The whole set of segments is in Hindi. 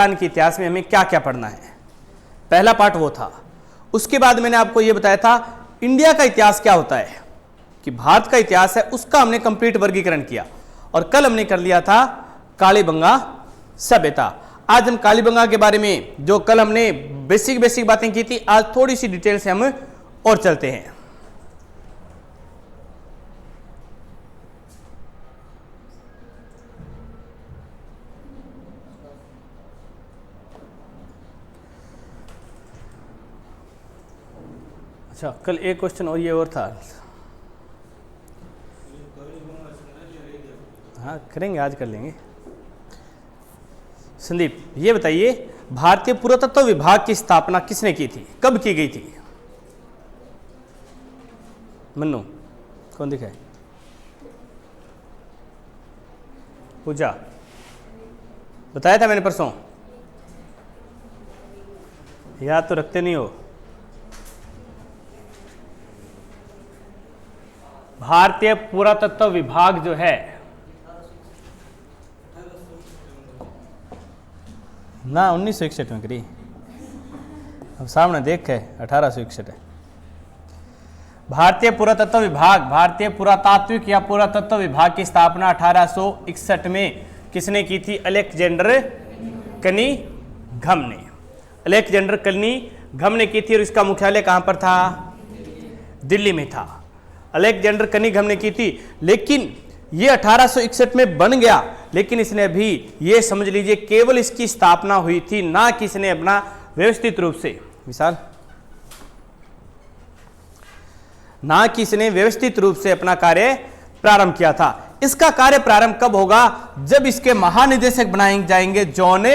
के इतिहास में हमें क्या क्या पढ़ना है, पहला पार्ट वो था। उसके बाद मैंने आपको ये बताया था इंडिया का इतिहास क्या होता है, कि भारत का इतिहास है उसका हमने कंप्लीट वर्गीकरण किया। और कल हमने कर लिया था कालीबंगा सभ्यता। आज हम कालीबंगा के बारे में जो कल हमने बेसिक बातें की थी, आज थोड़ी सी डिटेल से हम और चलते हैं। अच्छा, कल एक क्वेश्चन और ये और था, हाँ करेंगे, आज कर लेंगे। संदीप ये बताइए, भारतीय पुरातत्व विभाग की स्थापना किसने की थी, कब की गई थी? मन्नू कौन दिखाए? पूजा बताया था मैंने परसों, याद तो रखते नहीं हो। भारतीय पुरातत्व विभाग जो है ना 1961 में करी, अब सामने देख के 1861 है। भारतीय पुरातत्व विभाग, भारतीय पुरातात्विक या पुरातत्व विभाग की स्थापना 1861 में किसने की थी? अलेक्जेंडर कनिंघम ने। अलेक्जेंडर कनिंघम ने की थी और इसका मुख्यालय कहां पर था? दिल्ली में था। अलेक्जेंडर कनिंघम ने की थी, लेकिन ये 1861 में बन गया, लेकिन इसने अभी ये समझ लीजिए केवल इसकी स्थापना हुई थी, ना कि इसने अपना व्यवस्थित रूप से, विशाल, ना कि इसने व्यवस्थित रूप से अपना कार्य प्रारंभ किया था। इसका कार्य प्रारंभ कब होगा? जब इसके महानिदेशक बनाए जाएंगे जॉन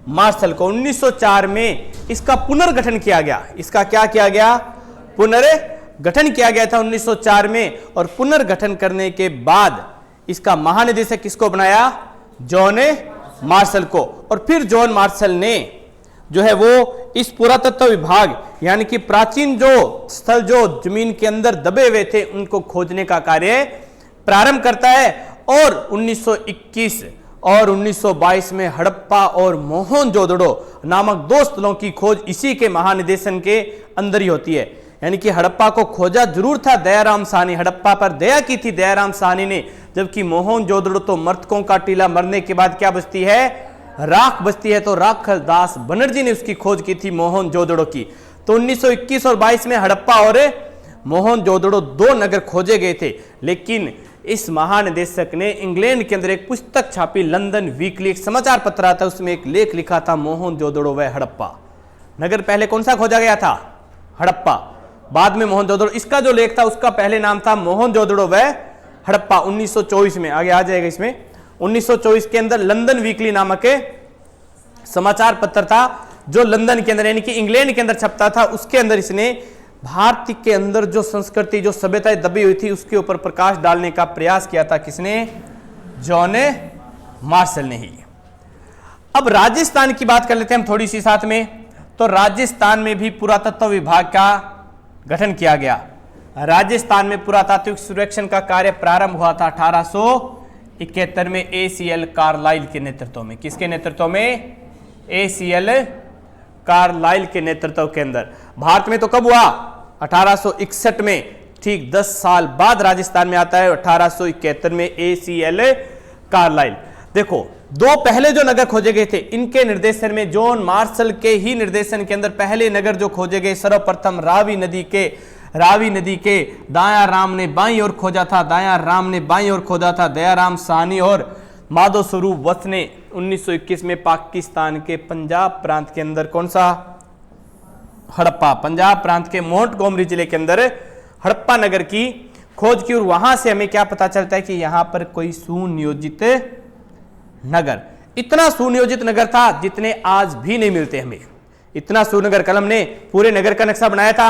मार्शल को। 1904 में इसका पुनर्गठन किया गया। इसका क्या किया गया? पुनर्गठन किया गया था 1904 में, और पुनर्गठन करने के बाद इसका महानिदेशक किसको बनाया? जॉन मार्शल को। और फिर जॉन मार्शल ने जो है वो इस पुरातत्व विभाग यानी कि प्राचीन जो स्थल जो जमीन के अंदर दबे हुए थे उनको खोजने का कार्य प्रारंभ करता है। और 1921 और 1922 में हड़प्पा और मोहनजोदड़ो नामक दो स्थलों की खोज इसी के महानिदेशन के अंदर ही होती है। यानी कि हड़प्पा को खोजा जरूर था दयाराम साहनी, हड़प्पा पर दया की थी दयाराम साहनी ने, जबकि मोहनजोदड़ो तो मर्तकों का टीला मरने के बाद क्या बचती है? राख बचती है। तो राखल दास बनर्जी ने उसकी खोज की थी मोहनजोदड़ो की। तो 1921 और 22 में हड़प्पा और मोहनजोदड़ो दो नगर खोजे गए थे, लेकिन इस महानिदेशक ने इंग्लैंड के अंदर एक पुस्तक छापी, लंदन वीकली, एक समाचार पत्र आता, उसमें एक लेख लिखा था मोहनजोदड़ो व हड़प्पा। नगर पहले कौन सा खोजा गया था? हड़प्पा, बाद में मोहनजोदड़ो। इसका जो लेख था उसका पहले नाम था मोहनजोदड़ो व हड़प्पा। 1924 में, आगे आ जाएगा इसमें, 1924 के अंदर लंदन वीकली नामक समाचार पत्र था जो लंदन के अंदर यानी कि इंग्लैंड के अंदर छपता था। उसके अंदर इसने भारत के अंदर जो संस्कृति जो सभ्यताएं दबी हुई थी उसके ऊपर प्रकाश डालने का प्रयास किया था। किसने? जॉन मार्शल ने ही। अब राजस्थान की बात कर लेते हैं हम थोड़ी सी साथ में। तो राजस्थान में भी पुरातत्व विभाग का गठन किया गया। राजस्थान में पुरातात्विक सर्वेक्षण का कार्य प्रारंभ हुआ था 1871 में ACL कार्लाइल के नेतृत्व में। किसके नेतृत्व में? ACL कार्लाइल के नेतृत्व के अंदर। भारत में तो कब हुआ? 1861 में। ठीक 10 साल बाद राजस्थान में आता है 1871 में ACL कार्लाइल। देखो, दो पहले जो नगर खोजे गए थे इनके निर्देशन में, जॉन मार्शल के ही निर्देशन के अंदर पहले नगर जो खोजे गए, सर्वप्रथम रावी नदी के दाया राम ने बाईं ओर खोजा था, दयाराम साहनी और माधो स्वरूप वत्स ने 1921 में पाकिस्तान के पंजाब प्रांत के अंदर कौन सा? हड़प्पा, पंजाब प्रांत के मोंटगोमरी जिले के अंदर हड़प्पा नगर की खोज की। और वहां से हमें क्या पता चलता है कि यहां पर कोई सुनियोजित नगर, इतना सुनियोजित नगर था जितने आज भी नहीं मिलते हमें। इतना सुनगर, कलम ने पूरे नगर का नक्शा बनाया था,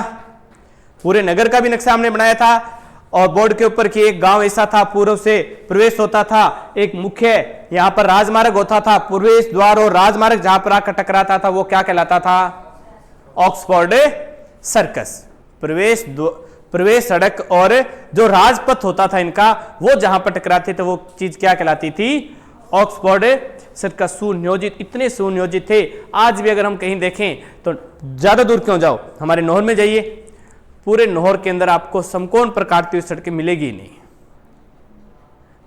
पूरे नगर का भी नक्शा हमने बनाया था। और बोर्ड के ऊपर की एक गांव ऐसा था, पूर्व से प्रवेश होता था, एक मुख्य यहां पर राजमार्ग होता था, प्रवेश द्वार और राजमार्ग जहां पर आकर टकराता था वो क्या कहलाता था? Oxford circus. प्रवेश सड़क और जो राजपथ होता था इनका, वो जहां पर टकराते थे वो चीज क्या कहलाती थी? ऑक्सफोर्ड सड़क का सुनियोजित, इतने सुनियोजित थे। आज भी अगर हम कहीं देखें तो ज्यादा दूर क्यों जाओ, हमारे नौहर में जाइए, पूरे नौहर के अंदर आपको समकोण पर काटती हुई सड़कें मिलेगी ही नहीं।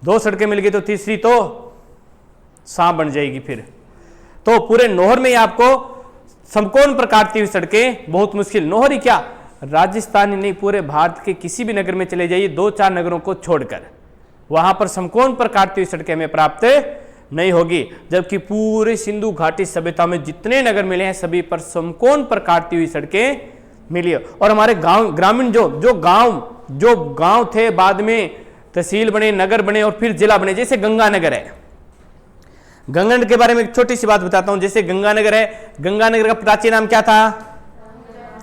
2 सड़कें मिल गई तो तीसरी तो सांप बन जाएगी फिर। तो पूरे नौहर में ही आपको समकोण पर काटती हुई सड़कें बहुत मुश्किल। नौहर ही क्या, राजस्थान ही नहीं, पूरे भारत के किसी भी नगर में चले जाइए, 2-4 नगरों को छोड़कर, वहां पर समकोण पर काटती हुई सड़कें हमें प्राप्त नहीं होगी। जबकि पूरे सिंधु घाटी सभ्यता में जितने नगर मिले हैं सभी पर समकोण पर काटती हुई सड़कें मिली। और हमारे गांव, ग्रामीण जो गांव थे, बाद में तहसील बने, नगर बने और फिर जिला बने, जैसे गंगानगर है। गंगानगर के बारे में एक छोटी सी बात बताता हूं। जैसे गंगानगर है, गंगानगर का प्राचीन नाम क्या था?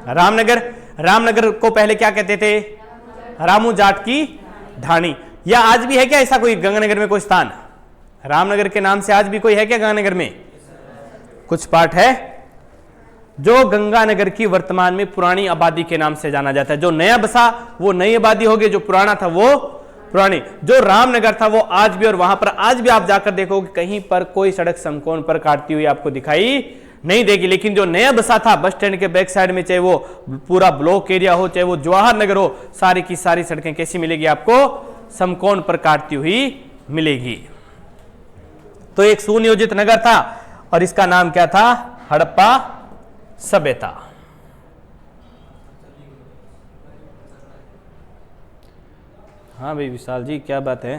रामनगर। रामनगर को पहले क्या कहते थे? रामू जाट की ढाणी। या आज भी है क्या ऐसा कोई गंगानगर में कोई स्थान रामनगर के नाम से? आज भी कोई है क्या गंगानगर में? कुछ पार्ट है जो गंगानगर की वर्तमान में पुरानी आबादी के नाम से जाना जाता है। जो नया बसा वो नई आबादी हो गई, जो पुराना था वो पुरानी। जो रामनगर था वो आज भी, और वहां पर आज भी आप जाकर देखोगे कहीं पर कोई सड़क समकोण पर काटती हुई आपको दिखाई नहीं देगी। लेकिन जो नया बसा था बस स्टैंड के बैक साइड में, चाहे वो पूरा ब्लॉक एरिया हो, चाहे वो जवाहर नगर हो, सारी की सारी सड़कें कैसी मिलेगी आपको? समकोण पर काटती हुई मिलेगी। तो एक सुनियोजित नगर था और इसका नाम क्या था? हड़प्पा सभ्यता। हाँ भाई विशाल जी, क्या बात है?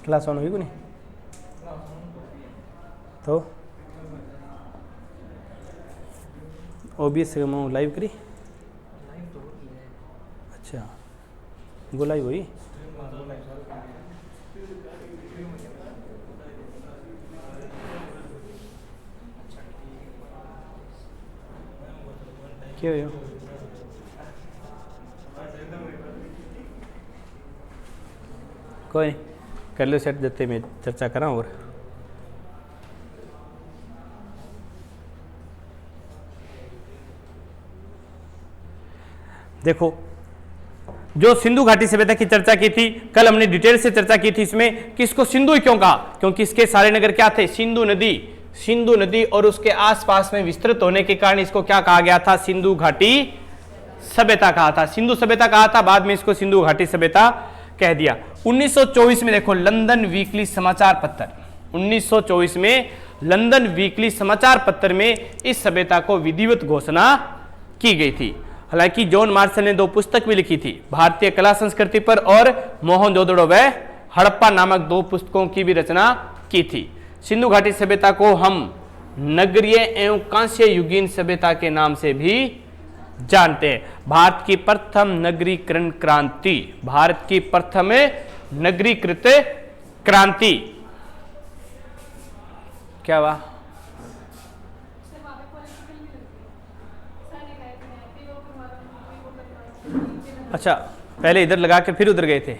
क्लास ऑन हुई को नहीं तो OBS से मैं लाइव करी? अच्छा, वो लाइव हुई? क्यों हो? कोई नहीं, कर लो सेट, देते मैं चर्चा करा। और देखो, जो सिंधु घाटी सभ्यता की चर्चा की थी कल, हमने डिटेल से चर्चा की थी इसमें कि इसको सिंधु क्यों कहा? क्योंकि इसके सारे नगर क्या थे? सिंधु नदी और उसके आसपास में विस्तृत होने के कारण इसको क्या कहा गया था? सिंधु घाटी सभ्यता कहा था। सिंधु सभ्यता कहा था, बाद में इसको सिंधु घाटी सभ्यता कह दिया। 1924 में देखो, लंदन वीकली समाचार पत्र, 1924 में लंदन वीकली समाचार पत्र में इस सभ्यता को विधिवत घोषणा की गई थी। हालांकि जॉन मार्शल ने 2 पुस्तक भी लिखी थी, भारतीय कला संस्कृति पर और मोहनजोदड़ो व हड़प्पा नामक 2 पुस्तकों की भी रचना की थी। सिंधु घाटी सभ्यता को हम नगरीय एवं कांस्य युगीन सभ्यता के नाम से भी जानते हैं। भारत की प्रथम नगरीकरण क्रांति, भारत की प्रथम नगरीकृत क्रांति क्या हुआ? अच्छा, पहले इधर लगा के फिर उधर गए थे।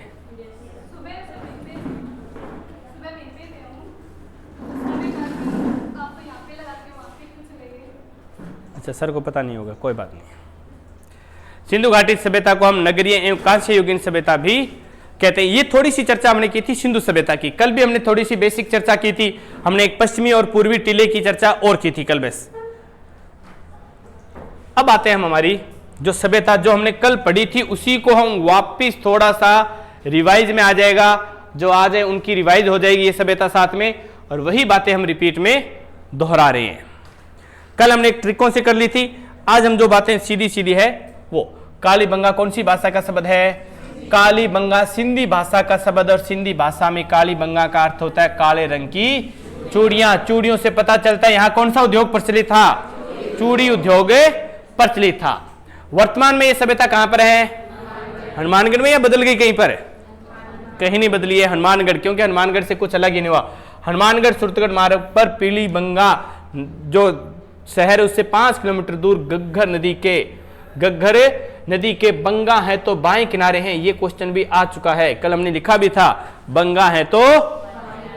अच्छा, सर को पता नहीं होगा, कोई बात नहीं। सिंधु घाटी सभ्यता को हम नगरीय एवं कांस्य युगीन सभ्यता भी कहते हैं। ये थोड़ी सी चर्चा हमने की थी सिंधु सभ्यता की। कल भी हमने थोड़ी सी बेसिक चर्चा की थी। हमने एक पश्चिमी और पूर्वी टीले की चर्चा और की थी कल बस। अब आते हैं हम हमारी जो सभ्यता जो हमने कल पढ़ी थी उसी को हम वापिस थोड़ा सा रिवाइज में आ जाएगा। जो आज है उनकी रिवाइज हो जाएगी ये सभ्यता साथ में, और वही बातें हम रिपीट में दोहरा रहे हैं। कल हमने एक ट्रिकों से कर ली थी। आज हम जो बातें सीधी सीधी है वो कालीबंगा कौन सी भाषा का शब्द है? कालीबंगा सिंधी भाषा का शब्द, और सिंधी भाषा में कालीबंगा का अर्थ होता है काले रंग की चूड़ियां। चूड़ियों से पता चलता है यहाँ कौन सा उद्योग प्रचलित था? चूड़ी उद्योग प्रचलित था। वर्तमान में ये सभ्यता कहां पर है? हनुमानगढ़ में, या बदल गई कहीं पर? कहीं नहीं बदली है, हनुमानगढ़, क्योंकि हनुमानगढ़ से कुछ अलग ही नहीं हुआ। हनुमानगढ़ सुरतगढ़ मार्ग पर पीलीबंगा जो शहर है उससे 5 किलोमीटर दूर घग्घर नदी के बंगा है तो बाएं किनारे हैं। ये क्वेश्चन भी आ चुका है, कल हमने लिखा भी था। बंगा है तो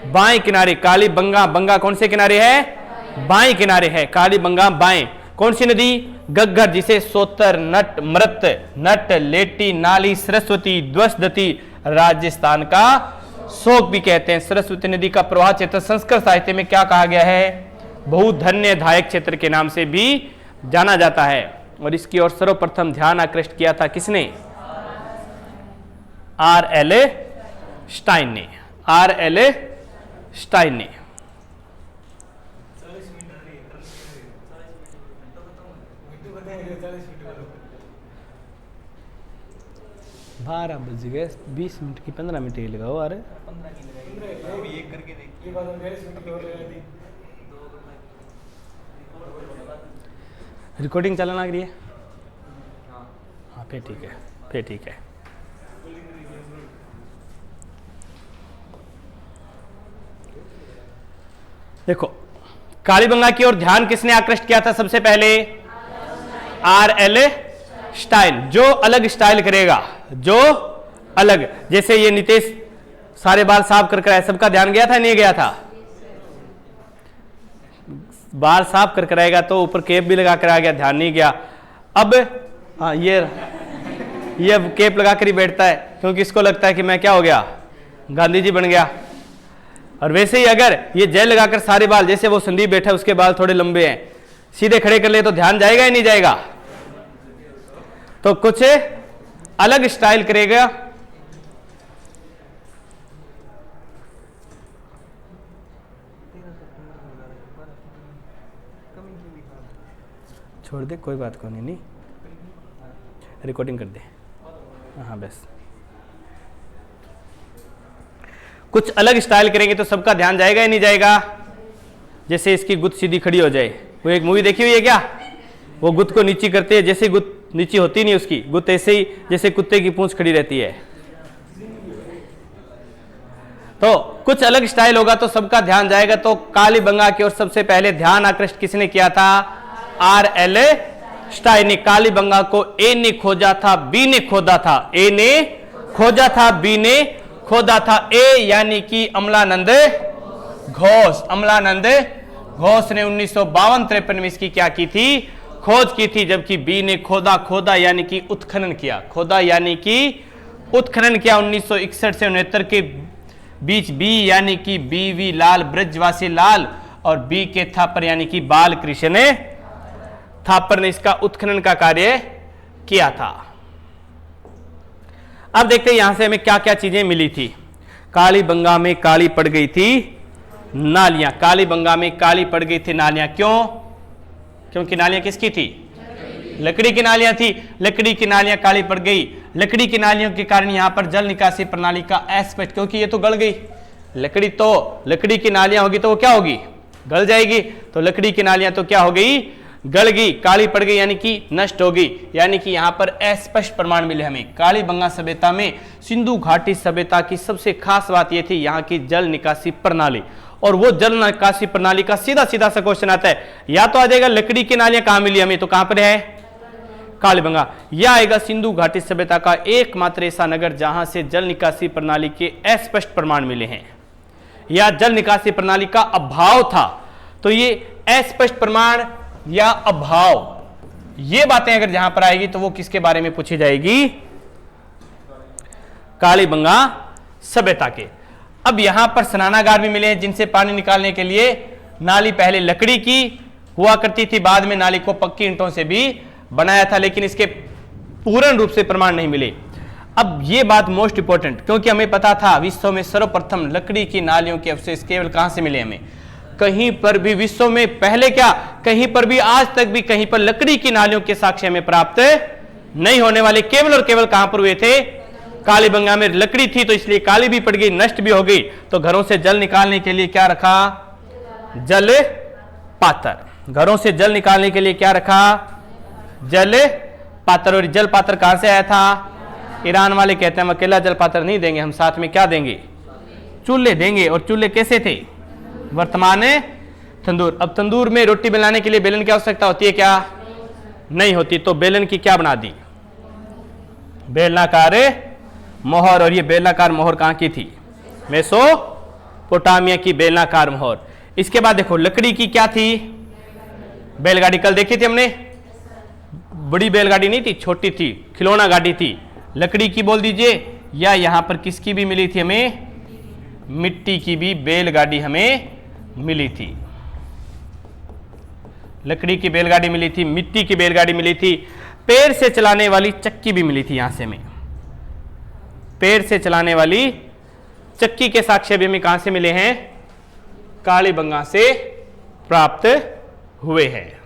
बाएं किनारे, कालीबंगा, बंगा कौन से किनारे है? बाएं किनारे है। कालीबंगा बाएं, कौन सी नदी? गग्गर जिसे सोतर, नट, मृत, नट, लेटी, नाली, सरस्वती, ध्वसदती, राजस्थान का शोक भी कहते हैं। सरस्वती नदी का प्रवाह क्षेत्र संस्कृत साहित्य में क्या कहा गया है? बहुधन्य धायक क्षेत्र के नाम से भी जाना जाता है। और इसकी ओर सर्वप्रथम ध्यान आकृष्ट किया था किसने? R.L. स्टाइन ने। R.L. स्टाइन ने। बारह बज गए, 20 मिनट की 15 मिनट ही लगाओ। अरे रिकॉर्डिंग चलाना लग रही है? हाँ फिर ठीक है, फिर ठीक है। देखो, कालीबंगा की ओर ध्यान किसने आकृष्ट किया था सबसे पहले? R.L. स्टाइल। जो अलग स्टाइल करेगा, जो अलग, जैसे ये नितेश सारे बाल साफ कर आया, सबका ध्यान गया था नहीं गया था? बाल साफ कर आएगा तो ऊपर केप भी लगा कर आ गया, ध्यान नहीं गया। अब हाँ ये केप लगा कर ही बैठता है क्योंकि इसको लगता है कि मैं क्या हो गया, गांधी जी बन गया। और वैसे ही अगर ये जेल लगाकर सारे बाल, जैसे वो संदीप बैठा है उसके बाल थोड़े लंबे हैं, सीधे खड़े कर ले तो ध्यान जाएगा ही नहीं जाएगा? तो कुछ अलग स्टाइल करेगा। छोड़ दे, कोई बात को नहीं, रिकॉर्डिंग कर दे। हाँ बस, कुछ अलग स्टाइल करेंगे तो सबका ध्यान जाएगा ही नहीं जाएगा? जैसे इसकी गुत्त सीधी खड़ी हो जाए। वो एक मूवी देखी हुई है क्या? वो गुत्त को नीची करते हैं, जैसे गुत्त नीची होती नहीं उसकी गुत्त, ऐसे ही जैसे कुत्ते की पूंछ खड़ी रहती है। तो कुछ अलग स्टाइल होगा तो सबका ध्यान जाएगा। तो कालीबंगा की ओर सबसे पहले ध्यान आकृष्ट किसने किया था? R.L. स्टाइन ने। कालीबंगा को ए ने खोजा था, बी ने खोदा था। ए ने खोजा था, बी ने खोदा था। ए यानी कि अमलानंद घोष। अमलानंद घोष ने 1952-53 में इसकी क्या की थी? खोज की थी। जबकि बी ने खोदा यानी कि उत्खनन किया। खोदा यानी कि उत्खनन किया 1961 से 69 के बीच। बी यानी कि बी.वी. लाल, ब्रजवासी लाल, और बी के थापर यानी कि बाल कृष्ण थापर ने इसका उत्खनन का कार्य किया था। अब देखते हैं यहां से हमें क्या क्या चीजें मिली थी। कालीबंगा में काली पड़ गई थी नालियां। कालीबंगा में काली पड़ गई थी नालियां। क्यों? क्योंकि नालियां किसकी थी? लकड़ी की नालियां थी। लकड़ी की नालियां काली पड़ गई। लकड़ी की नालियों के कारण यहां पर जल निकासी प्रणाली का एस्पेक्ट, क्योंकि ये तो गल गई लकड़ी, तो लकड़ी की नालियां होगी तो वो क्या होगी? गल जाएगी। तो लकड़ी की नालियां तो क्या हो गई? गल गई, काली पड़ गई, यानी कि नष्ट हो गई। यानी कि यहां पर अस्पष्ट प्रमाण मिले हमें। कालीबंगा सभ्यता में सिंधु घाटी सभ्यता की सबसे खास बात यह थी यहां की जल निकासी प्रणाली। और वो जल निकासी प्रणाली का सीधा सीधा सा क्वेश्चन आता है, या तो आ जाएगा लकड़ी की नालियां कहां मिली हमें, तो कहां पर है? कालीबंगा। यह आएगा सिंधु घाटी सभ्यता का एकमात्र ऐसा नगर जहां से जल निकासी प्रणाली के अस्पष्ट प्रमाण मिले हैं, या जल निकासी प्रणाली का अभाव था। तो ये अस्पष्ट प्रमाण या अभाव, ये बातें अगर जहां पर आएगी तो वो किसके बारे में पूछी जाएगी? कालीबंगा सभ्यता के। अब यहां पर स्नानागार भी मिले हैं जिनसे पानी निकालने के लिए नाली पहले लकड़ी की हुआ करती थी, बाद में नाली को पक्की ईंटों से भी बनाया था, लेकिन इसके पूर्ण रूप से प्रमाण नहीं मिले। अब ये बात मोस्ट इंपॉर्टेंट, क्योंकि हमें पता था विश्व में सर्वप्रथम लकड़ी की नालियों के अवशेष केवल कहां से मिले हमें? कहीं पर भी विश्व में पहले क्या, कहीं पर भी आज तक भी कहीं पर लकड़ी की नालियों के साक्ष्य हमें प्राप्त नहीं होने वाले। केवल और केवल कहां पर हुए थे? कालीबंगा में लकड़ी थी तो इसलिए काली भी पड़ गई, नष्ट भी हो गई। तो घरों से जल निकालने के लिए क्या रखा? जल पात्र। घरों से जल निकालने के लिए क्या रखा? जल पात्र। और जल पात्र कहां से आया था? ईरान वाले कहते हैं हम अकेला जल पात्र नहीं देंगे, हम साथ में क्या देंगे? चूल्हे देंगे। और चूल्हे कैसे थे? वर्तमान तंदूर। अब तंदूर में रोटी बनाने के लिए बेलन की आवश्यकता होती है क्या? नहीं होती। तो बेलन की क्या बना दी? बेलनाकार मोहर। और ये बेलनाकार मोहर कहां की थी? मेसोपोटामिया की बेलनाकार मोहर। इसके बाद देखो लकड़ी की क्या थी? बैलगाड़ी। कल देखी थी हमने, बड़ी बैलगाड़ी नहीं थी, छोटी थी, खिलौना गाड़ी थी, लकड़ी की बोल दीजिए, या यहां पर किसकी भी मिली थी हमें, मिट्टी की भी बैलगाड़ी हमें मिली थी। लकड़ी की बैलगाड़ी मिली थी, मिट्टी की बैलगाड़ी मिली थी, पैर से चलाने वाली चक्की भी मिली थी। यहां से हमें पैर से चलाने वाली चक्की के साक्ष्य भी हमें कहां से मिले हैं, कालीबंगा से प्राप्त हुए हैं।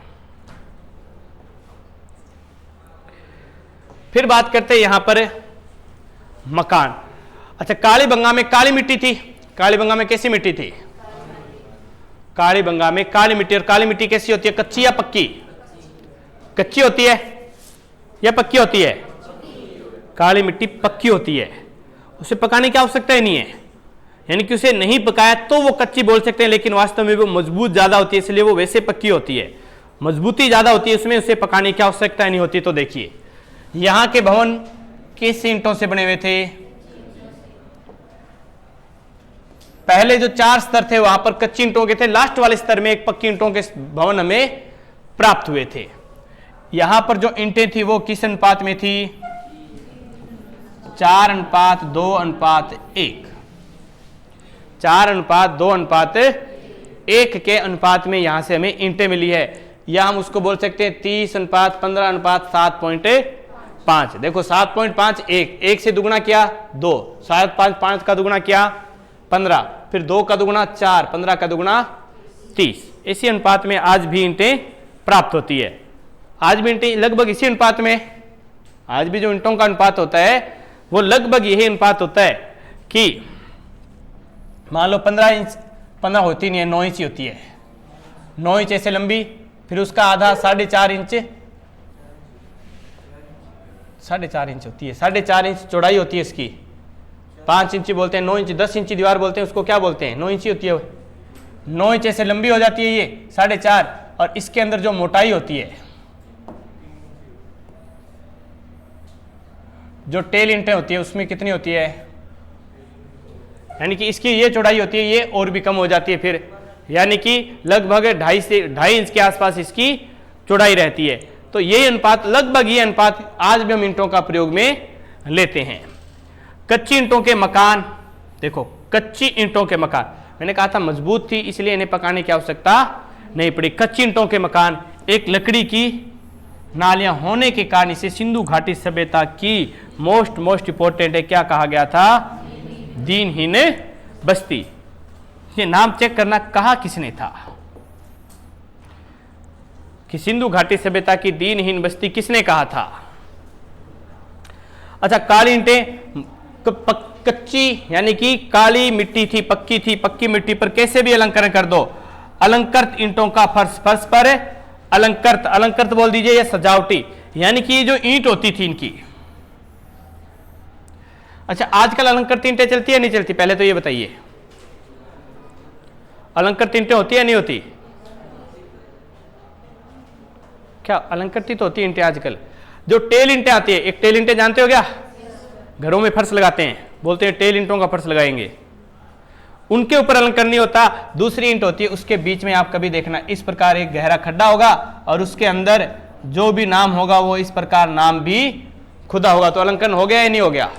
फिर बात करते हैं यहां पर मकान। अच्छा, कालीबंगा में काली मिट्टी थी, कालीबंगा में कैसी मिट्टी थी, कालीबंगा में काली मिट्टी। और काली मिट्टी कैसी होती है, कच्ची या पक्की, कच्ची होती है या पक्की होती है, काली मिट्टी पक्की होती है, उसे पकाने की आवश्यकता ही नहीं है, यानी कि उसे नहीं पकाया तो वो कच्ची बोल सकते हैं, लेकिन वास्तव में वो मजबूत ज्यादा होती है, इसलिए वो वैसे पक्की होती है, मजबूती ज्यादा होती है उसमें, उसे पकाने की आवश्यकता नहीं होती। तो देखिए यहां के भवन किस ईंटों से बने हुए थे, पहले जो 4 स्तर थे वहां पर कच्ची ईंटों के थे, लास्ट वाले स्तर में एक पक्की ईंटों के भवन हमें प्राप्त हुए थे। यहां पर जो ईंटें थी वो किस अनुपात में थी, 4:2:1, 4:2:1 के अनुपात में यहां से हमें ईंटें मिली है, या हम उसको बोल सकते हैं 30:15:7.5। देखो 7.5 1 से दुगुना किया 2, 7.5 का दुगुना किया 15, फिर 2 का दुगुना 4, 15 का दुगुना 30। इसी अनुपात में आज भी ईंटें प्राप्त होती है, आज भी ईंटें लगभग इसी अनुपात में, आज भी जो ईंटों का अनुपात होता है वो लगभग यही अनुपात होता है कि मान लो 15 इंच, 15 होती नहीं है, 9 इंच ही होती है, 9 इंच ऐसे लंबी, फिर उसका आधा 4.5 इंच, 4.5 इंच होती है, 4.5 इंच चौड़ाई होती है इसकी, 5 इंची बोलते हैं, 9 इंच 10 इंची दीवार बोलते हैं, उसको क्या बोलते हैं, 9 इंची होती है, 9 इंच ऐसे लंबी हो जाती है ये 4.5, और इसके अंदर जो मोटाई होती है, जो टेल इंटें होती है उसमें कितनी होती है, यानी कि इसकी ये चौड़ाई होती है, ये और भी कम हो जाती है फिर, यानी कि लगभग 2.5 इंच के आसपास इसकी चौड़ाई रहती है। तो ये अनुपात, लगभग ये अनुपात आज भी हम ईंटों का प्रयोग में लेते हैं। कच्ची ईंटों के मकान, देखो कच्ची ईंटों के मकान, मैंने कहा था मजबूत थी इसलिए इन्हें पकाने की आवश्यकता नहीं पड़ी। कच्ची ईंटों के मकान, एक लकड़ी की नालियां होने के कारण इसे सिंधु घाटी सभ्यता की मोस्ट इंपोर्टेंट है, क्या कहा गया था, दीनहीन बस्ती। ये नाम चेक करना, कहा किसने था कि सिंधु घाटी सभ्यता की दीनहीन बस्ती किसने कहा था। अच्छा, काली ईंटें कच्ची यानी कि काली मिट्टी थी, पक्की थी, पक्की मिट्टी पर कैसे भी अलंकरण कर दो, अलंकृत ईंटों का फर्श, फर्श पर अलंकृत, अलंकृत बोल दीजिए या सजावटी, यानी कि जो ईंट होती थी इनकी। अच्छा, आजकल अलंकृत ईंटें चलती है नहीं चलती, पहले तो ये बताइए, अलंकृत ईंटें होती है नहीं होती, क्या अलंकृत तो होती है ईंटें आजकल। जो टेल ईंटें आती है, एक टेल ईंटें जानते हो क्या, घरों में फर्श लगाते हैं, बोलते हैं टेल ईंटों का फर्श लगाएंगे, उनके ऊपर अलंकरण नहीं होता। दूसरी ईंट होती है, उसके बीच में आप कभी देखना इस प्रकार एक गहरा खड्डा होगा और उसके अंदर जो भी नाम होगा वो इस प्रकार नाम भी खुदा होगा, तो अलंकरण हो गया या नहीं हो गया।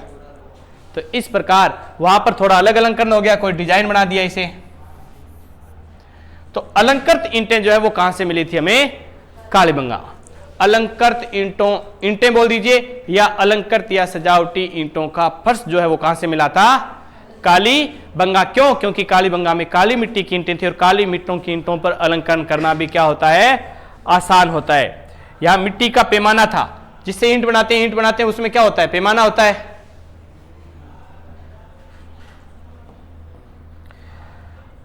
तो इस प्रकार वहां पर थोड़ा अलग अलंकरण हो गया, कोई डिजाइन बना दिया इसे। तो अलंकृत ईंटें जो है वो कहां से मिली थी हमें, कालीबंगा। अलंकृत ईंटों, ईंटें बोल दीजिए, या अलंकृत या सजावटी ईंटों का फर्श जो है वो कहां से मिला था, कालीबंगा। क्यों, क्योंकि कालीबंगा में काली मिट्टी की ईंटें थी और काली मिट्टों की ईंटों पर अलंकरण करना भी क्या होता है, आसान होता है। यहां मिट्टी का पैमाना था, जिससे ईंट बनाते हैं, ईंट बनाते हैं उसमें क्या होता है, पैमाना होता है।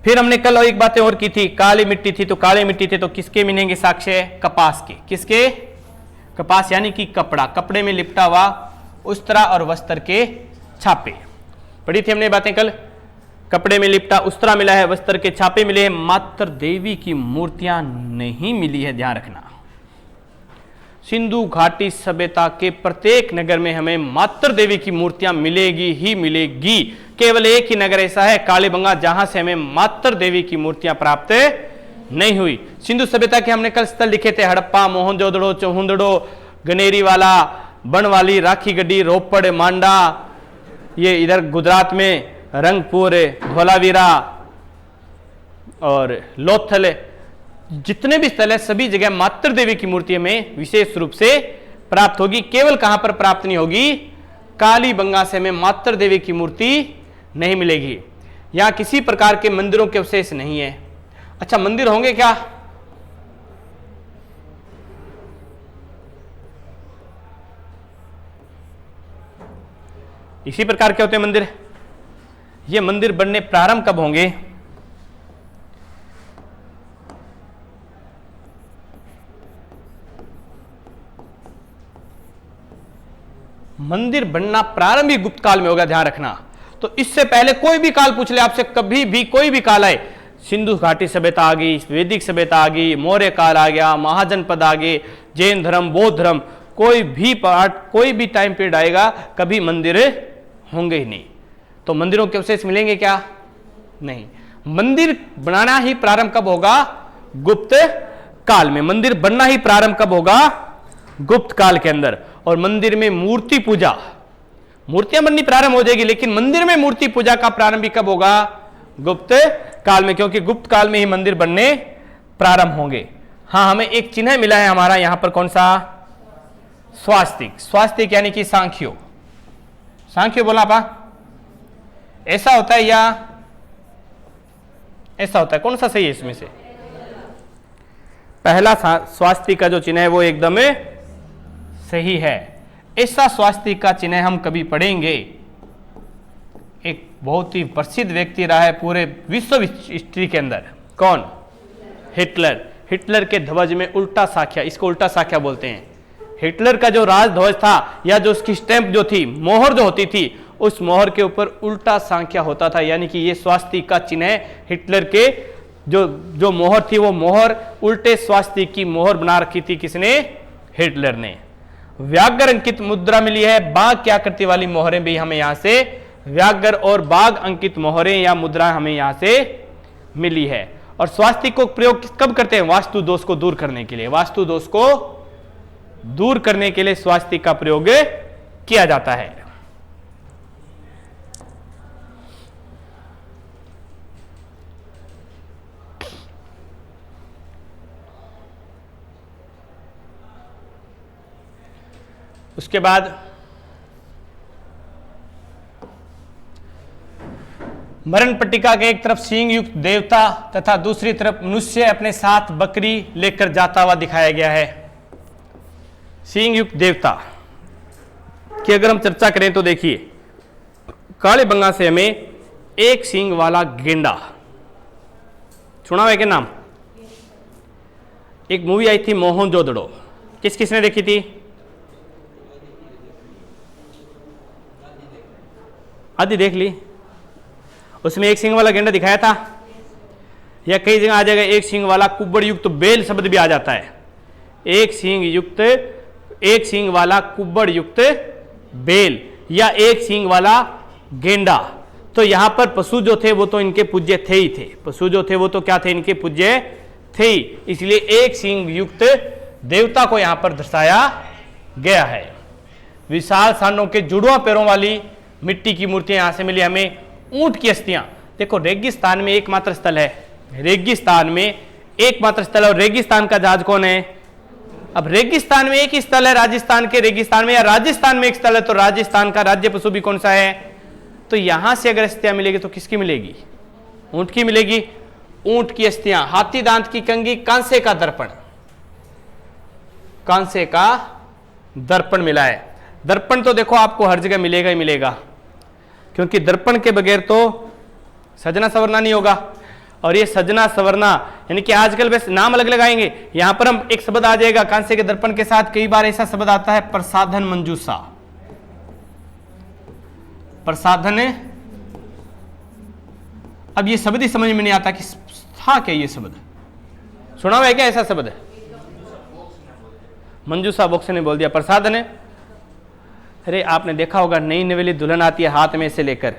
फिर हमने कल एक बातें और की थी, काली मिट्टी थी, तो काली मिट्टी थी तो किसके मिलेंगे साक्ष्य, कपास के। किसके, कपास यानी कि कपड़ा, कपड़े में लिपटा हुआ उस्तरा और वस्त्र के छापे, पढ़ी थी हमने बातें कल। कपड़े में लिपटा उस्तरा मिला है, वस्त्र के छापे मिले हैं, मात्र देवी की मूर्तियां नहीं मिली है, ध्यान रखना। सिंधु घाटी सभ्यता के प्रत्येक नगर में हमें मात्र देवी की मूर्तियां मिलेगी ही मिलेगी। केवल एक ही नगर ऐसा है, कालीबंगा, जहां से हमें मात्र देवी की मूर्तियां प्राप्त नहीं हुई। सिंधु सभ्यता के हमने कल स्थल लिखे थे, हड़प्पा, मोहनजोदड़ो, चौहुंदड़ो, गनेरी वाला, बनवाली, राखी गड्डी, रोपड़, मांडा, ये इधर गुजरात में रंगपुर, धोलावीरा और लोथल, जितने भी स्थल है सभी जगह मातृ देवी की मूर्ति हमें विशेष रूप से प्राप्त होगी। केवल कहां पर प्राप्त नहीं होगी, कालीबंगा से हमें मातृ देवी की मूर्ति नहीं मिलेगी। यहां किसी प्रकार के मंदिरों के अवशेष नहीं है। अच्छा, मंदिर होंगे क्या? इसी प्रकार के होते हैं मंदिर। ये मंदिर बनने प्रारंभ कब होंगे? मंदिर बनना प्रारंभिक गुप्त काल में होगा, ध्यान रखना। तो इससे पहले कोई भी काल पूछ ले आपसे, कभी भी कोई भी काल आए, सिंधु घाटी सभ्यता आ गई, वैदिक सभ्यता आ गई, मौर्य काल आ गया, महाजनपद आ गए, जैन धर्म, बौद्ध धर्म, कोई भी पार्ट, कोई भी टाइम पीरियड आएगा, कभी मंदिर होंगे ही नहीं। तो मंदिरों के अवशेष मिलेंगे क्या? नहीं। मंदिर बनाना ही प्रारंभ कब होगा? गुप्त काल में। मंदिर बनना ही प्रारंभ कब होगा? गुप्त काल के अंदर। और मंदिर में मूर्ति पूजा, मूर्तियां बननी प्रारंभ हो जाएगी, लेकिन मंदिर में मूर्ति पूजा का प्रारंभ भी कब होगा? गुप्त काल में, क्योंकि गुप्त काल में ही मंदिर बनने प्रारंभ होंगे। हाँ, हमें एक चिन्ह मिला है हमारा यहां पर, कौन सा? स्वास्तिक। स्वास्तिक यानी कि सांख्यो, सांख्यो बोला पा, ऐसा होता है या ऐसा होता है? कौन सा सही है इसमें से? पहला स्वास्तिक का जो चिन्ह है वो एकदम सही है। ऐसा स्वास्तिक का चिन्ह हम कभी पढ़ेंगे, एक बहुत ही प्रसिद्ध व्यक्ति रहा है पूरे विश्व हिस्ट्री के अंदर। कौन? हिटलर। हिटलर के ध्वज में उल्टा साख्या, इसको उल्टा साख्या बोलते हैं। हिटलर का जो राजध्वज था, या जो उसकी स्टैंप जो थी, मोहर जो होती थी, उस मोहर के ऊपर उल्टा सांख्या होता था, यानी कि ये स्वास्तिक का चिन्ह है। हिटलर के जो मोहर थी, वो मोहर उल्टे स्वास्तिक की मोहर बना रखी थी। किसने? हिटलर ने। व्याघ्र अंकित मुद्रा मिली है, बाघ की आकृति वाली मोहरें भी हमें यहां से, व्याघ्र और बाघ अंकित मोहरें या मुद्रा हमें यहां से मिली है। और स्वास्तिक को प्रयोग कब करते हैं? वास्तु दोष को दूर करने के लिए। वास्तु दोष को दूर करने के लिए स्वास्तिक का प्रयोग किया जाता है। उसके बाद मरण पट्टिका के एक तरफ सींग युक्त देवता तथा दूसरी तरफ मनुष्य अपने साथ बकरी लेकर जाता हुआ दिखाया गया है। सींग युक्त देवता की अगर हम चर्चा करें तो देखिए, कालीबंगा से हमें एक सींग वाला गेंडा, सुना हुआ है क्या नाम? एक मूवी आई थी मोहनजोदड़ो, किस किसने देखी थी? आदि देख ली। उसमें एक सींग वाला गेंडा दिखाया था, या कई जगह आ जाएगा एक सींग वाला कुब्बड़ युक्त बेल शब्द भी आ जाता है। एक सींग वाला कुब्बड़ युक्त बेल या एक सींग वाला गेंडा। तो यहां पर पशु जो थे वो तो इनके पूज्य थे ही थे, पशु जो थे वो तो क्या थे? इनके पूज्य थे ही। इसलिए एक सींग युक्त देवता को यहां पर दर्शाया गया है। विशाल सांडों के जुड़वा पैरों वाली मिट्टी की मूर्तियां यहां से मिली हमें। ऊंट की अस्थियां, देखो रेगिस्तान में एकमात्र स्थल है, रेगिस्तान में एकमात्र स्थल है। और रेगिस्तान का जहाज कौन है? अब रेगिस्तान में एक ही स्थल है राजस्थान के रेगिस्तान में, या राजस्थान में एक स्थल है, तो राजस्थान का राज्य पशु भी कौन सा है? तो यहां से अगर अस्थियां मिलेगी तो किसकी मिलेगी? ऊंट की मिलेगी। ऊंट की अस्थियां, हाथी दांत की कंगी, कांसे का दर्पण, कांसे का दर्पण मिला है। दर्पण तो देखो आपको हर जगह मिलेगा ही मिलेगा, क्योंकि दर्पण के बगैर तो सजना संवरना नहीं होगा। और ये सजना संवरना यानी कि आजकल बस नाम अलग लगाएंगे। यहां पर हम एक शब्द आ जाएगा कांसे के दर्पण के साथ, कई बार ऐसा शब्द आता है प्रसाधन मंजूषा। प्रसाधन, अब ये शब्द ही समझ में नहीं आता कि था क्या ये शब्द, सुना हुआ है क्या ऐसा शब्द? मंजूषा बॉक्स ने बोल दिया प्रसाधन है। अरे आपने देखा होगा नई नवेली दुल्हन आती है हाथ में से लेकर,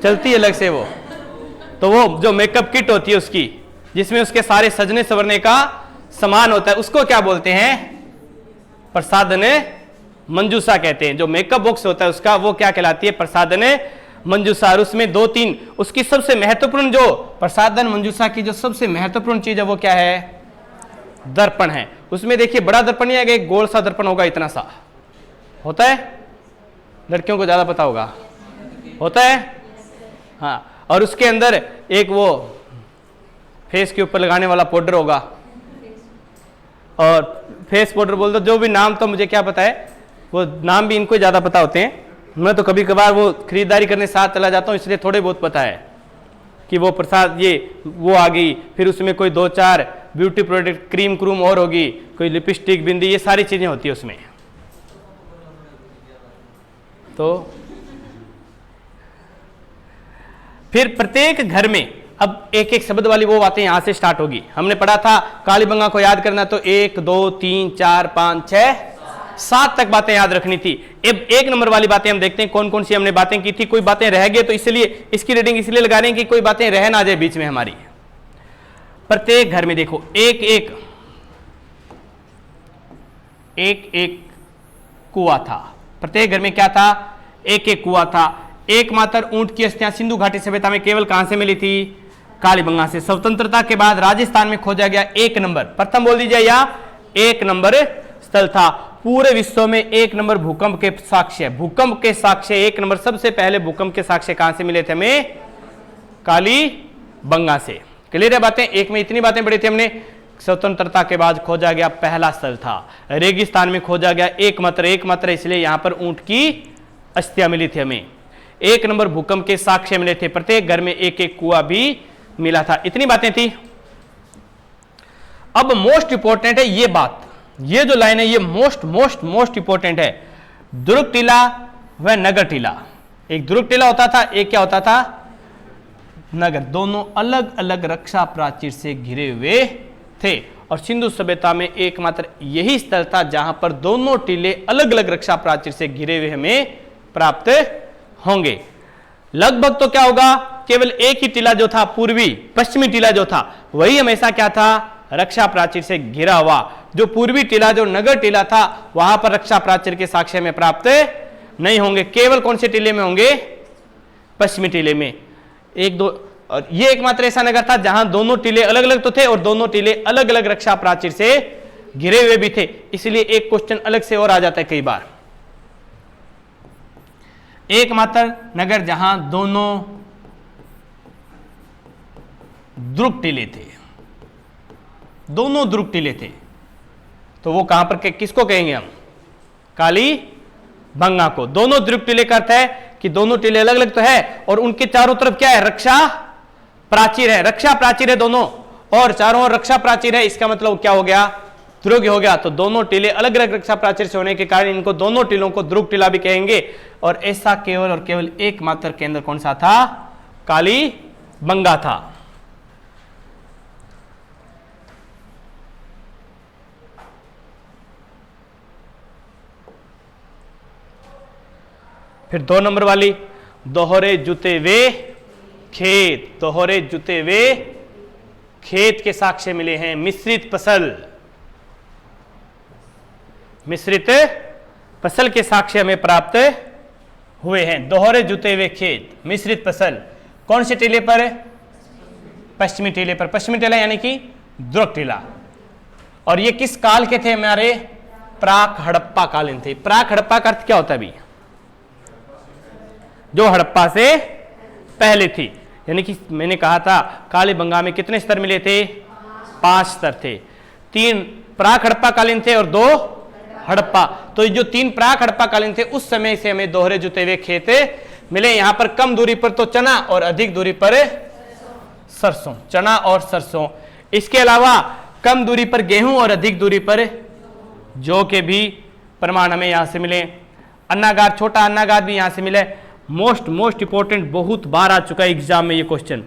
चलती है अलग से वो, तो वो जो मेकअप किट होती है उसकी, जिसमें उसके सारे सजने संवरने का सामान होता है, उसको क्या बोलते हैं? प्रसाधन मंजूषा कहते हैं। जो मेकअप बॉक्स होता है उसका वो क्या कहलाती है? प्रसाधन मंजूषा। और उसमें 2-3 उसकी सबसे महत्वपूर्ण जो प्रसाधन मंजूषा की जो सबसे महत्वपूर्ण चीज है वो क्या है? दर्पण है। उसमें देखिए बड़ा दर्पण नहीं आएगा, एक गोल सा दर्पण होगा, इतना सा होता है। लड़कियों को ज्यादा पता होगा, होता है हाँ। और उसके अंदर एक वो फेस के ऊपर लगाने वाला पाउडर होगा, और फेस पाउडर बोल दो, जो भी नाम तो मुझे क्या पता है, वो नाम भी इनको ज्यादा पता होते हैं। मैं तो कभी कभार वो खरीदारी करने साथ चला जाता हूँ, इसलिए थोड़े बहुत पता है कि वो प्रसाद ये वो आ गई। फिर उसमें कोई 2-4 ब्यूटी प्रोडक्ट क्रीम क्रूम और होगी, कोई लिपस्टिक बिंदी, ये सारी चीजें होती है उसमें। तो फिर प्रत्येक घर में अब एक एक शब्द वाली वो बातें यहां से स्टार्ट होगी। हमने पढ़ा था कालीबंगा को याद करना तो 1 2 3 4 5 6 7 तक बातें याद रखनी थी। अब 1 नंबर वाली बातें हम देखते हैं कौन कौन सी हमने बातें की थी। कोई बातें रह गए तो इसलिए इसकी रीडिंग इसलिए लगा रहे हैं कि कोई बातें रह ना जाए बीच में हमारी। प्रत्येक घर में देखो एक एक कुआं था। प्रत्येक घर में क्या था? एक एक कुआं था। एकमात्र ऊंट की अस्थियां सिंधु घाटी सभ्यता में केवल कहां से मिली थी? कालीबंगा से। स्वतंत्रता के बाद राजस्थान में खोजा गया 1 नंबर, प्रथम बोल दीजिए, या 1 नंबर स्थल था। पूरे विश्व में 1 नंबर भूकंप के साक्ष्य, भूकंप के साक्ष्य 1 नंबर, सबसे पहले भूकंप के साक्ष्य कहां से मिले थे हमें? कालीबंगा से। क्लियर है बातें? एक में इतनी बातें पढ़ी थी हमने। स्वतंत्रता के बाद खोजा गया पहला स्थल था। रेगिस्तान में खोजा गया एकमात्र, इसलिए यहां पर ऊंट की अस्थियां मिली थी हमें। 1 नंबर भूकंप के साक्ष्य मिले थे। प्रत्येक घर में एक एक कुआं भी मिला था। इतनी बातें थी। अब मोस्ट इंपोर्टेंट है ये बात, ये जो लाइन है ये मोस्ट इंपोर्टेंट है। दुर्ग टीला व नगर टीला। एक दुर्ग टीला होता था, एक क्या होता था? नगर। दोनों अलग अलग रक्षा प्राचीर से घिरे हुए थे। और सिंधु सभ्यता में एकमात्र यही स्थल था जहां पर दोनों टीले अलग अलग रक्षा प्राचीर से घिरे हुए हमें प्राप्त होंगे। लगभग तो क्या होगा? केवल एक ही टीला जो था, पूर्वी पश्चिमी टीला जो था, वही हमेशा क्या था? रक्षा प्राचीर से घिरा हुआ। जो पूर्वी टीला, जो नगर टीला था, वहां पर रक्षा प्राचीर के साक्ष्य में प्राप्त नहीं होंगे। केवल कौन से टीले में होंगे? पश्चिमी टीले में। 1-2 और ये एकमात्र ऐसा नगर था जहां दोनों टीले अलग अलग तो थे और दोनों टीले अलग अलग रक्षा प्राचीर से घिरे हुए भी थे। इसलिए एक क्वेश्चन अलग से और आ जाता है कई बार। एकमात्र नगर जहां दोनों ध्रुव टीले थे, दोनों ध्रुव टीले थे, तो वो कहां पर किसको कहेंगे हम? कालीबंगा को। दोनों ध्रुव टीले का अर्थ है कि दोनों टीले अलग अलग तो है और उनके चारों तरफ क्या है? रक्षा प्राचीर है। रक्षा प्राचीर है दोनों, और चारों ओर रक्षा प्राचीर है। इसका मतलब क्या हो गया? ध्रुव हो गया। तो दोनों टीले अलग अलग रक्षा प्राचीर से होने के कारण इनको दोनों टीलों को ध्रुव टीला भी कहेंगे। और ऐसा केवल और केवल एकमात्र केंद्र कौन सा था? कालीबंगा था। फिर 2 नंबर वाली, दोहरे जुते वे खेत। दोहरे जुते वे खेत के साक्ष्य मिले हैं। मिश्रित फसल, मिश्रित फसल के साक्ष्य हमें प्राप्त हुए हैं। दोहरे जुते हुए खेत, मिश्रित फसल। कौन से टीले पर? पश्चिमी टीले पर। पश्चिमी टीला यानी कि ध्रुव टीला। और ये किस काल के थे? हमारे प्राक हड़प्पा कालीन थे। प्राक हड़प्पा का अर्थ क्या होता है अभी? जो हड़प्पा से पहले थी। यानी कि मैंने कहा था कालीबंगा में कितने स्तर मिले थे? 5 स्तर थे। 3 प्राक हड़प्पा कालीन थे और 2 हड़प्पा। तो जो 3 प्राक हड़प्पा कालीन थे उस समय से हमें दोहरे जुते हुए खेत मिले। यहां पर कम दूरी पर तो चना और अधिक दूरी पर सरसों, चना और सरसों। इसके अलावा कम दूरी पर गेहूं और अधिक दूरी पर जौ के भी प्रमाण हमें यहां से मिले। अन्नागार, छोटा अन्नागार भी यहां से मिले। मोस्ट इंपोर्टेंट, बहुत बार आ चुका है एग्जाम में ये क्वेश्चन।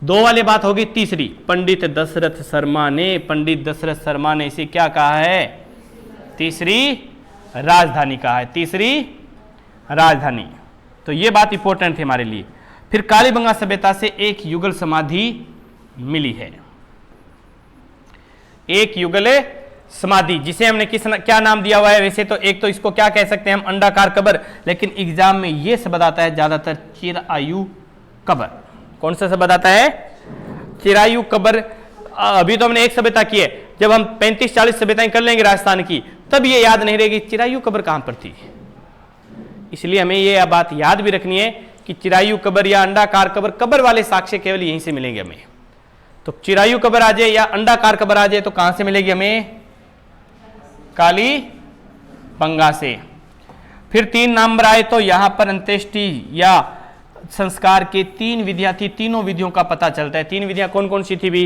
2 वाली बात होगी। तीसरी, पंडित दशरथ शर्मा ने, पंडित दशरथ शर्मा ने इसे क्या कहा है? तीसरी राजधानी कहा है। तीसरी राजधानी। तो ये बात इंपॉर्टेंट थी हमारे लिए। फिर कालीबंगा सभ्यता से एक युगल समाधि मिली है। एक युगल समाधि, जिसे हमने क्या नाम दिया हुआ है? वैसे तो एक तो इसको क्या कह सकते हैं हम, अंडाकार कब्र, लेकिन एग्जाम में ये शब्द आता है ज्यादातर चिरायु कब्र। कौन सा शब्द आता है? चिरायु कब्र। अभी तो हमने एक सभ्यता की है, जब हम 35-40 सभ्यताएं कर लेंगे राजस्थान की, तब ये याद नहीं रहेगी चिरायु कब्र कहां पर थी। इसलिए हमें ये बात याद भी रखनी है कि चिरायु कब्र या अंडाकार कब्र, कब्र वाले साक्ष्य केवल यहीं से मिलेंगे हमें। तो चिरायु कब्र आ जाए या अंडाकार कब्र आ जाए तो कहां से मिलेगी हमें? काली बंगा से। फिर 3 नंबर आए तो यहां पर अंत्येष्टि या संस्कार के 3 विधियां थी, तीनों विधियों का पता चलता है। 3 विधियां कौन कौन सी थी भी?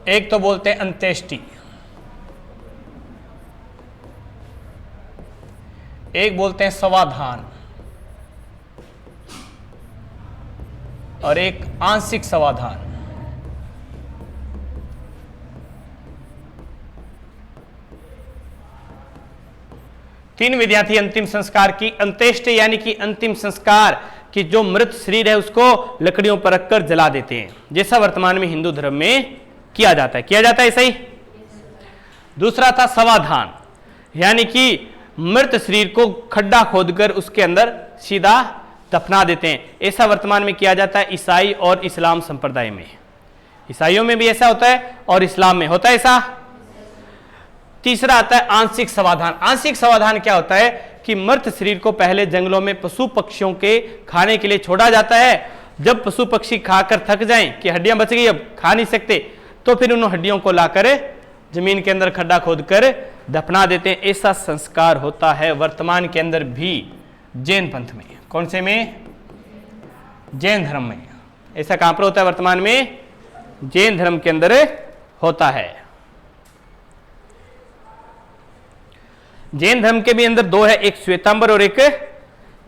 एक तो बोलते हैं अंत्येष्टि, एक बोलते हैं समाधान, और एक आंशिक समाधान। तीन विधियां थी अंतिम संस्कार की। अंत्येष्टि यानी कि अंतिम संस्कार कि जो मृत शरीर है उसको लकड़ियों पर रखकर जला देते हैं, जैसा वर्तमान में हिंदू धर्म में किया जाता है सही। दूसरा था समाधान, यानी कि मृत शरीर को खड्डा खोदकर उसके अंदर सीधा दफना देते हैं। ऐसा वर्तमान में किया जाता है ईसाई और इस्लाम संप्रदाय में। ईसाइयों में भी ऐसा होता है और इस्लाम में होता है ऐसा। तीसरा आता है आंशिक समाधान। आंशिक समाधान क्या होता है कि मृत शरीर को पहले जंगलों में पशु पक्षियों के खाने के लिए छोड़ा जाता है। जब पशु पक्षी खाकर थक जाएं कि हड्डियां बच गई अब खा नहीं सकते, तो फिर उन हड्डियों को लाकर जमीन के अंदर खड्डा खोदकर दफना देते हैं। ऐसा संस्कार होता है वर्तमान के अंदर भी जैन पंथ में। कौन से में? जैन धर्म में। ऐसा कहां पर होता है वर्तमान में? जैन धर्म के अंदर होता है। जैन धर्म के भी अंदर 2 है, एक श्वेतांबर और एक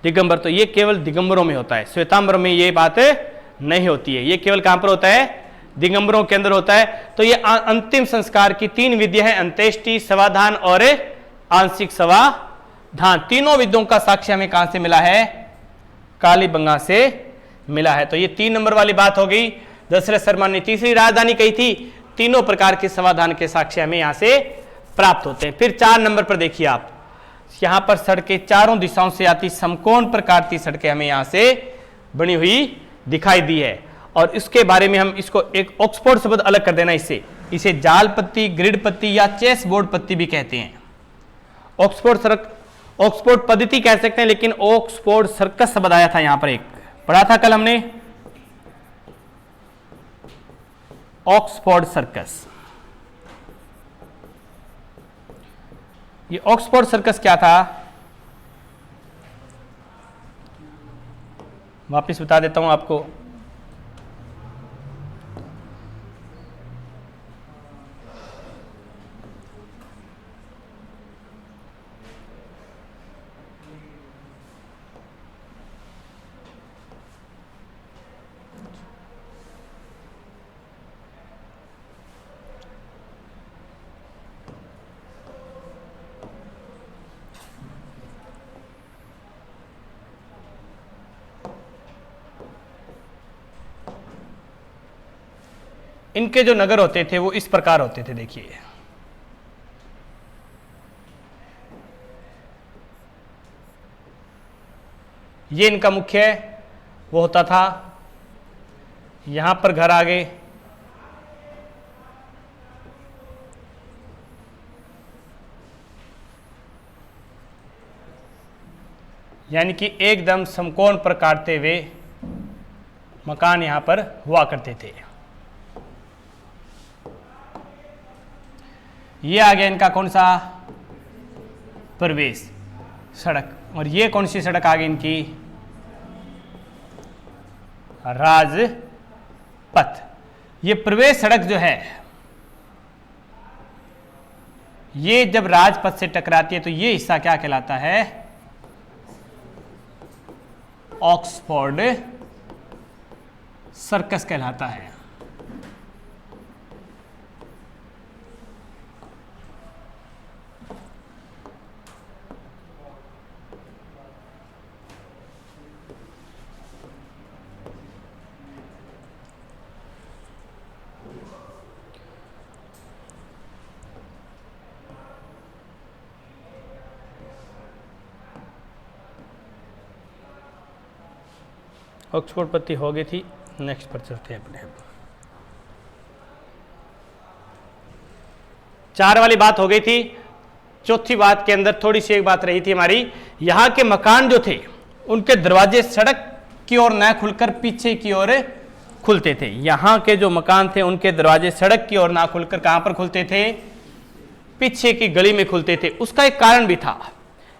दिगंबर। तो ये केवल दिगंबरों में होता है, श्वेतांबर में ये बात नहीं होती है। ये केवल कहां पर होता है? दिगंबरों के अंदर होता है। तो ये अंतिम संस्कार की 3 विधियां हैं, अंत्येष्टि, समाधान और आंशिक समाधान। तीनों विधियों का साक्ष्य हमें कहां से मिला है? कालीबंगा से मिला है। तो ये 3 नंबर वाली बात हो गई। दशरथ शर्मा ने तीसरी राजधानी कही थी। तीनों प्रकार के समाधान के साक्ष्य हमें यहां से प्राप्त होते हैं। फिर 4 नंबर पर देखिए आप, यहां पर सड़कें चारों दिशाओं से आती समकोण प्रकार की सड़कें हमें यहां से बनी हुई दिखाई दी है। और इसके बारे में हम इसको एक ऑक्सफोर्ड शब्द अलग कर देना, इसे जाल पत्ती, ग्रिड पत्ती या चेस बोर्ड पत्ती भी कहते हैं। ऑक्सफोर्ड पद्धति कह सकते हैं, लेकिन ऑक्सफोर्ड सर्कस शब्द आया था यहां पर, एक पढ़ा था कल हमने, ऑक्सफोर्ड सर्कस। ये ऑक्सफोर्ड सर्कस क्या था? वापस बता देता हूं आपको। इनके जो नगर होते थे वो इस प्रकार होते थे, देखिए। ये इनका मुख्य वो होता था, यहां पर घर आ गए, यानी कि एकदम समकोण पर काटते हुए मकान यहां पर हुआ करते थे। ये आ गया इनका कौन सा? प्रवेश सड़क। और ये कौन सी सड़क आ गई इनकी? राजपथ। ये प्रवेश सड़क जो है, ये जब राजपथ से टकराती है तो ये हिस्सा क्या कहलाता है? ऑक्सफोर्ड सर्कस कहलाता है। ऑक्सफोर्ड पत्ती हो गई थी, नेक्स्ट पर चलते हैं अपने। 4 वाली बात हो गई थी। चौथी बात के अंदर थोड़ी सी एक बात रही थी हमारी, यहाँ के मकान जो थे उनके दरवाजे सड़क की ओर न खुलकर पीछे की ओर खुलते थे। यहाँ के जो मकान थे उनके दरवाजे सड़क की ओर ना खुलकर कहाँ पर खुलते थे? पीछे की गली में खुलते थे। उसका एक कारण भी था,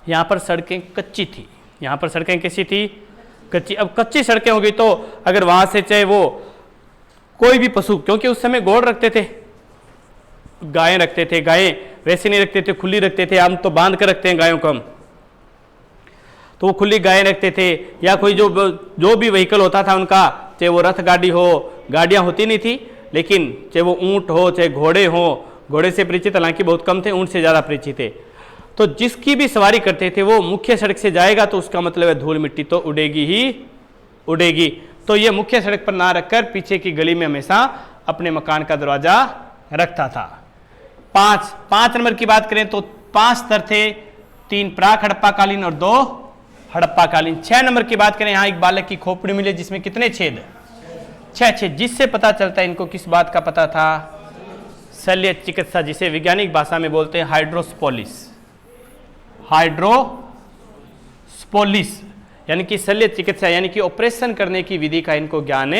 यहाँ पर सड़कें कच्ची थी। यहाँ पर सड़कें कैसी थी? कच्ची। अब कच्ची सड़कें होगी तो अगर वहां से चाहे वो कोई भी पशु, क्योंकि उस समय गौड़ रखते थे, गायें रखते थे, गायें वैसे नहीं रखते थे, खुली रखते थे। हम तो बांध कर रखते हैं गायों को हम, तो वो खुली गायें रखते थे। या कोई जो भी व्हीकल होता था उनका, चाहे वो रथ गाड़ी हो, गाड़ियां होती नहीं थी, लेकिन चाहे वो ऊंट हो, चाहे घोड़े हो, घोड़े से परिचित हालांकि बहुत कम थे, ऊंट से ज़्यादा परिचित थे। तो जिसकी भी सवारी करते थे वो मुख्य सड़क से जाएगा तो उसका मतलब है धूल मिट्टी तो उड़ेगी ही उड़ेगी। तो ये मुख्य सड़क पर ना रखकर पीछे की गली में हमेशा अपने मकान का दरवाजा रखता था। 5 नंबर की बात करें तो 5 स्तर थे, 3 प्राक हड़प्पाकालीन और 2 हड़प्पाकालीन। 6 नंबर की बात करें, यहाँ एक बालक की खोपड़ी मिली जिसमें कितने छेद? 6 छेद, जिससे पता चलता है इनको किस बात का पता था? शल्य चिकित्सा, जिसे वैज्ञानिक भाषा में बोलते हैं हाइड्रोस्पोलिस। हाइड्रोस्पोलिस यानी कि शल्य चिकित्सा, यानी कि ऑपरेशन करने की विधि का इनको ज्ञान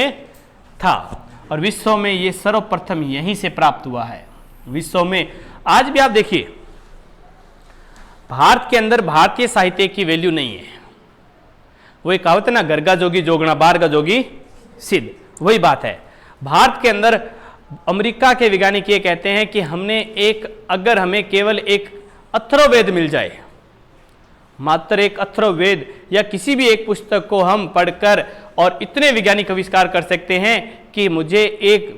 था। और विश्व में ये सर्वप्रथम यहीं से प्राप्त हुआ है। विश्व में आज भी आप देखिए, भारत के अंदर भारतीय साहित्य की वैल्यू नहीं है। वो एक कहावत है ना, गर्गा जोगी जोगना बारगा जोगी सिद्ध, वही बात है। भारत के अंदर अमेरिका के वैज्ञानिक ये कहते हैं कि अगर हमें केवल एक अथर्ववेद मिल जाए, मात्र एक अथर्ववेद या किसी भी एक पुस्तक को हम पढ़कर और इतने वैज्ञानिक आविष्कार कर सकते हैं कि मुझे एक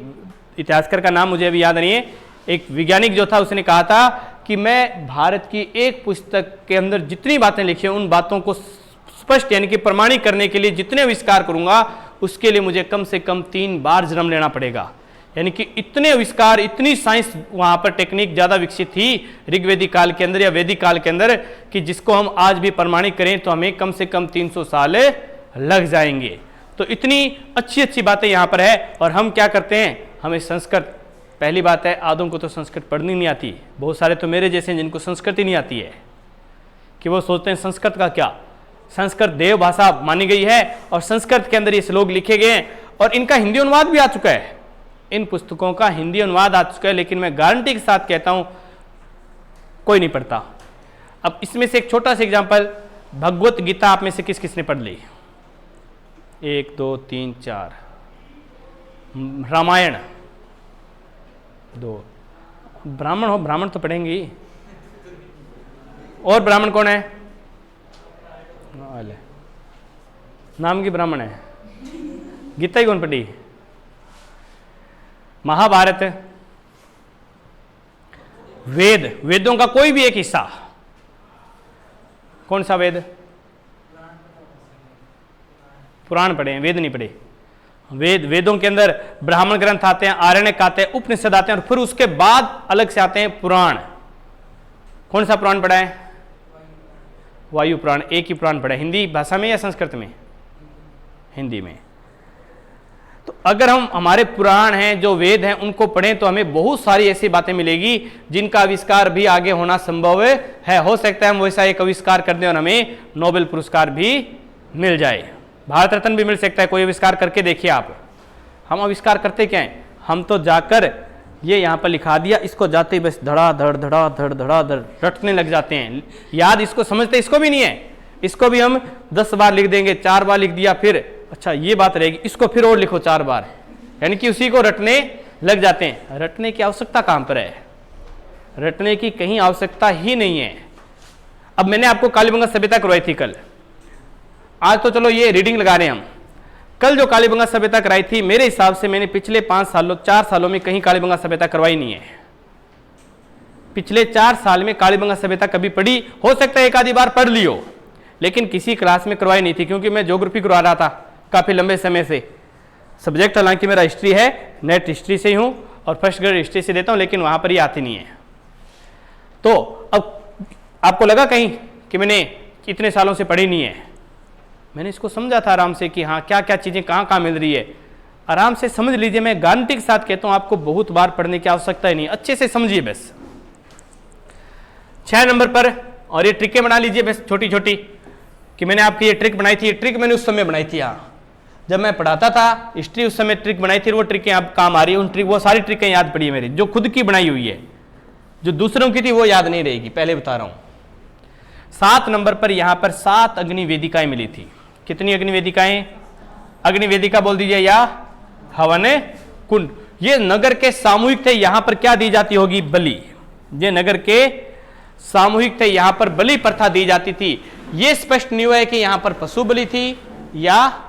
इतिहासकार का नाम मुझे अभी याद नहीं है, एक वैज्ञानिक जो था उसने कहा था कि मैं भारत की एक पुस्तक के अंदर जितनी बातें लिखी हैं उन बातों को स्पष्ट यानी कि प्रमाणित करने के लिए जितने आविष्कार करूंगा उसके लिए मुझे कम से कम 3 बार जन्म लेना पड़ेगा। यानी कि इतने आविष्कार, इतनी साइंस वहां पर टेक्निक ज्यादा विकसित थी ऋग्वेदिक काल के अंदर या वैदिक काल के अंदर कि जिसको हम आज भी प्रमाणित करें तो हमें कम से कम 300 साल लग जाएंगे। तो इतनी अच्छी अच्छी बातें यहाँ पर है। और हम क्या करते हैं, हमें संस्कृत, पहली बात है आदों को तो संस्कृत पढ़नी नहीं आती। बहुत सारे तो मेरे जैसे हैं जिनको संस्कृत ही नहीं आती है, कि वो सोचते हैं संस्कृत का क्या, संस्कृत देव भाषा मानी गई है और संस्कृत के अंदर ये श्लोक लिखे गए हैं और इनका हिंदी अनुवाद भी आ चुका है। इन पुस्तकों का हिंदी अनुवाद आ चुका है, लेकिन मैं गारंटी के साथ कहता हूं कोई नहीं पढ़ता। अब इसमें से एक छोटा सा एग्जांपल, भगवत गीता आप में से किस किसने पढ़ ली? 1 2 3 4। रामायण 2। ब्राह्मण हो, ब्राह्मण तो पढ़ेंगे ही। और ब्राह्मण कौन है? नाम की ब्राह्मण है। गीता ही कौन पढ़ी? महाभारत, वेद, वेदों का कोई भी एक हिस्सा, कौन सा वेद? पुराण पढ़े हैं, वेद नहीं पढ़े। वेदों के अंदर ब्राह्मण ग्रंथ आते हैं, आरण्यक आते हैं, उपनिषद आते हैं और फिर उसके बाद अलग से आते हैं पुराण। कौन सा पुराण पढ़ा है? वायु पुराण। एक ही पुराण पढ़ा है, हिंदी भाषा में या संस्कृत में? हिंदी में। तो अगर हम हमारे पुराण हैं, जो वेद हैं, उनको पढ़ें तो हमें बहुत सारी ऐसी बातें मिलेगी जिनका आविष्कार भी आगे होना संभव है। हो सकता है हम वैसा एक आविष्कार कर दें और हमें नोबेल पुरस्कार भी मिल जाए, भारत रत्न भी मिल सकता है। कोई आविष्कार करके देखिए आप। हम आविष्कार करते क्या हैं, हम तो जाकर ये यहाँ पर लिखा दिया, इसको जाते ही बस धड़ाधड़ रटने लग जाते हैं। याद इसको समझते इसको भी नहीं है, इसको भी हम 10 बार लिख देंगे, 4 बार लिख दिया, फिर अच्छा ये बात रहेगी, इसको फिर और लिखो 4 बार, यानी कि उसी को रटने लग जाते हैं। रटने की आवश्यकता कहां पर है? रटने की कहीं आवश्यकता ही नहीं है। अब मैंने आपको कालीबंगा सभ्यता करवाई थी कल, आज तो चलो ये रीडिंग लगा रहे हैं हम। कल जो कालीबंगा सभ्यता कराई थी, मेरे हिसाब से मैंने पिछले 4 सालों में कहीं कालीबंगा सभ्यता करवाई नहीं है। पिछले 4 साल में कालीबंगा सभ्यता कभी पढ़ी, हो सकता है एक आधी बार पढ़ ली हो, लेकिन किसी क्लास में करवाई नहीं थी, क्योंकि मैं ज्योग्राफी करवा रहा था काफी लंबे समय से। सब्जेक्ट हालांकि मेरा हिस्ट्री है, नेट हिस्ट्री से ही हूं और फर्स्ट ग्रेड हिस्ट्री से देता हूं, लेकिन वहां पर ही आती नहीं है। तो अब आपको लगा कहीं कि मैंने इतने सालों से पढ़ी नहीं है? मैंने इसको समझा था आराम से कि हाँ क्या क्या चीजें कहाँ कहाँ मिल रही है, आराम से समझ लीजिए। मैं गारंटी के साथ कहता हूँ आपको बहुत बार पढ़ने की आवश्यकता ही नहीं, अच्छे से समझिए बस। 6 नंबर पर, और ये ट्रिकें बना लीजिए बस छोटी छोटी, कि मैंने आपकी ये ट्रिक बनाई थी, ये ट्रिक मैंने उस समय बनाई थी। हाँ जब मैं पढ़ाता था हिस्ट्री उस समय ट्रिक बनाई थी, वो ट्रिकें अब काम आ रही है। उन ट्रिक वो सारी ट्रिकें याद पड़ी है मेरी, जो खुद की बनाई हुई है, जो दूसरों की थी वो याद नहीं रहेगी, पहले बता रहा हूं। 7 नंबर पर यहां पर 7 अग्नि वेदिकाएं मिली थी। कितनी अग्नि वेदिकाएं? अग्नि वेदिका बोल दीजिए या हवन कुंड। ये नगर के सामूहिक थे, यहां पर क्या दी जाती होगी? बलि। ये नगर के सामूहिक थे, यहां पर बलि प्रथा दी जाती थी। यह स्पष्ट नहीं हुआ है कि यहां पर पशु बलि थी या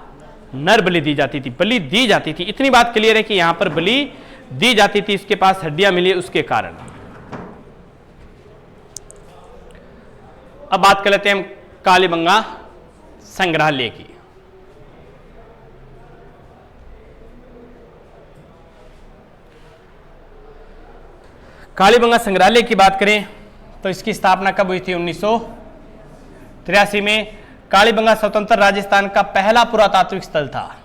नर बलि दी जाती थी। बलि दी जाती थी, इतनी बात क्लियर है कि यहां पर बलि दी जाती थी, इसके पास हड्डियां मिली उसके कारण। अब बात कर लेते हैं हम कालीबंगा संग्रहालय की। कालीबंगा संग्रहालय की बात करें तो इसकी स्थापना कब हुई थी? 1983 में। कालीबंगा स्वतंत्र राजस्थान का पहला पुरातात्विक स्थल था।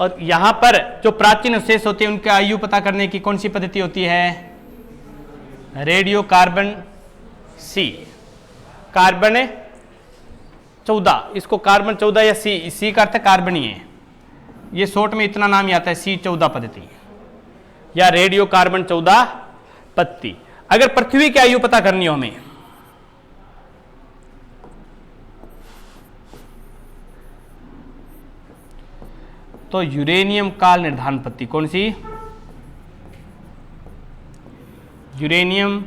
और यहां पर जो प्राचीन अवशेष होते हैं उनकी आयु पता करने की कौन सी पद्धति होती है? रेडियो कार्बन सी, कार्बन 14, इसको कार्बन 14 या सी का अर्थ है कार्बन ही है, ये शॉर्ट में इतना नाम ही आता है, C14 पद्धति या रेडियो कार्बन 14 पद्धति। अगर पृथ्वी की आयु पता करनी हो हमें, तो यूरेनियम काल निर्धारण पद्धति, कौन सी? यूरेनियम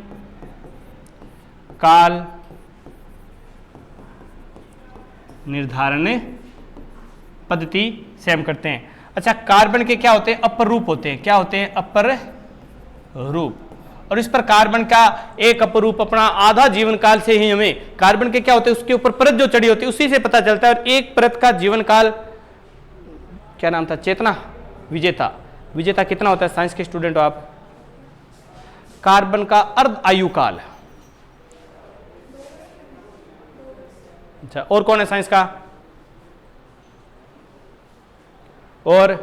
काल निर्धारण पद्धति से हम करते हैं। अच्छा, कार्बन के क्या होते हैं? अपर रूप होते हैं। क्या होते हैं? अपर रूप। और इस पर कार्बन का एक अपर रूप अपना आधा जीवन काल से ही हमें कार्बन के क्या होते हैं, उसके ऊपर परत जो चढ़ी होती है उसी से पता चलता है। और एक परत का जीवन काल क्या नाम था? चेतना, विजेता। विजेता कितना होता है? साइंस के स्टूडेंट हो आप। कार्बन का अर्ध आयु काल। अच्छा, और कौन है साइंस का? और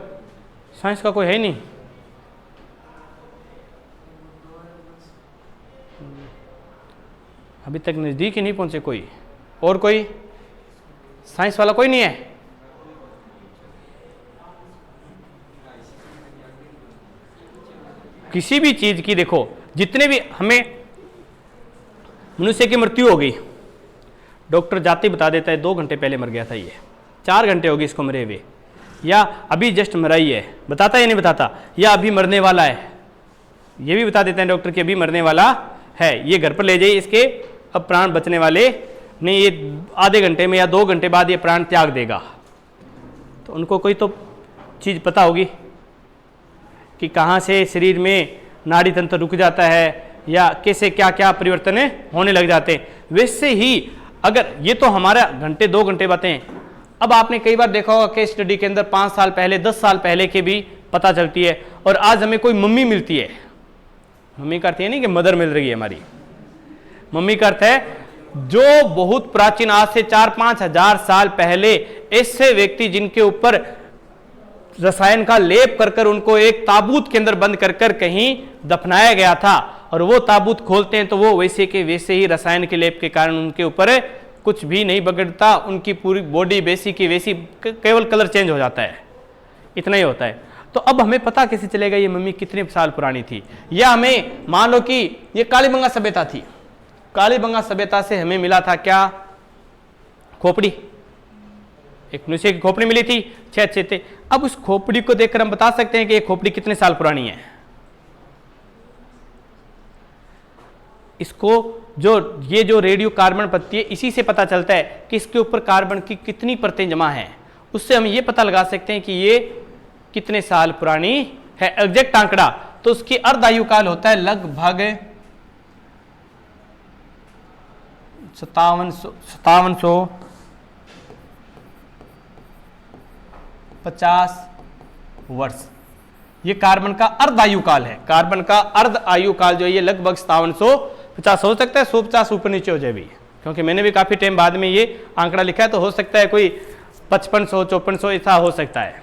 साइंस का कोई है ही नहीं। अभी तक नजदीक ही नहीं पहुंचे कोई। और कोई साइंस वाला कोई नहीं है? किसी भी चीज की देखो, जितने भी हमें मनुष्य की मृत्यु हो गई, डॉक्टर जाते बता देता है 2 घंटे पहले मर गया था, ये 4 घंटे हो गए इसको मरे हुए, या अभी जस्ट मरा ही है, बताता या नहीं बताता? या अभी मरने वाला है, ये भी बता देते हैं डॉक्टर कि अभी मरने वाला है, ये घर पर ले जाइए, इसके अब प्राण बचने वाले नहीं, ये आधे घंटे में या 2 घंटे बाद ये प्राण त्याग देगा। तो उनको कोई तो चीज़ पता होगी कि कहाँ से शरीर में नाड़ी तंत्र रुक जाता है या कैसे क्या क्या परिवर्तन होने लग जाते हैं। वैसे ही अगर ये तो हमारा घंटे 2 घंटे बातें, अब आपने कई बार देखा होगा केस स्टडी के अंदर 5 साल पहले 10 साल पहले के भी पता चलती है। और आज हमें कोई मम्मी मिलती है, मम्मी का अर्थ ये नहीं कि मदर मिल रही है हमारी, मम्मी का अर्थ है जो बहुत प्राचीन, आज से 4-5 हजार साल पहले ऐसे व्यक्ति जिनके ऊपर रसायन का लेप कर कर उनको एक ताबूत के अंदर बंद कर कर कहीं दफनाया गया था, और वो ताबूत खोलते हैं तो वो वैसे के वैसे ही रसायन के लेप के कारण उनके ऊपर कुछ भी नहीं बिगड़ता, उनकी पूरी बॉडी वैसी की वैसी, केवल कलर चेंज हो जाता है, इतना ही होता है। तो अब हमें पता कैसे चलेगा ये मम्मी कितने साल पुरानी थी? या हमें मान लो कि ये कालीबंगा सभ्यता थी, कालीबंगा सभ्यता से हमें मिला था क्या? खोपड़ी, एक मनुष्य की खोपड़ी मिली थी, 6 थे। अब उस खोपड़ी को देखकर हम बता सकते हैं कि ये खोपड़ी कितने साल पुरानी है। इसको ये जो रेडियो कार्बन पद्धति है, इसी से पता चलता है कि इसके ऊपर कार्बन की कितनी परतें जमा हैं। उससे हम ये पता लगा सकते हैं कि ये कितने साल पुरानी है। एग्जैक्ट आंकड़ा तो उसकी अर्ध आयु काल होता है लगभग 5750 वर्ष। ये कार्बन का अर्ध आयु काल है। कार्बन का अर्ध आयु काल जो है ये लगभग 5750 हो सकता है, 150 ऊपर नीचे हो जाए भी, क्योंकि मैंने भी काफ़ी टाइम बाद में ये आंकड़ा लिखा है, तो हो सकता है कोई 5500 5400 ऐसा हो सकता है।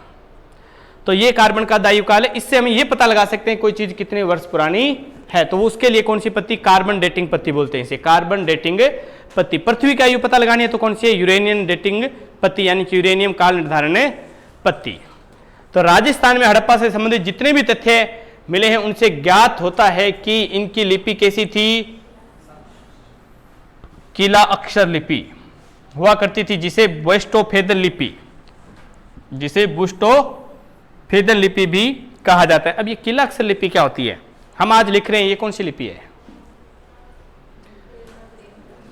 तो ये कार्बन का दायु काल है। इससे हम ये पता लगा सकते हैं कोई चीज कितने वर्ष पुरानी है। तो उसके लिए कौन सी पत्ती, कार्बन डेटिंग पत्ती बोलते हैं इसे, कार्बन डेटिंग पत्ती। पृथ्वी का आयु पता लगानी है तो कौन सी है, यूरेनियम डेटिंग पत्ती, यानी कि यूरेनियम काल निर्धारण पत्ती। तो राजस्थान में हड़प्पा से संबंधित जितने भी तथ्य मिले हैं उनसे ज्ञात होता है कि इनकी लिपि कैसी थी, किला अक्षर लिपि हुआ करती थी, जिसे बुस्टोफेदन लिपि, जिसे बुस्टोफेदन लिपि भी कहा जाता है। अब ये किला अक्षर लिपि क्या होती है, हम आज लिख रहे हैं, ये कौन सी लिपि है,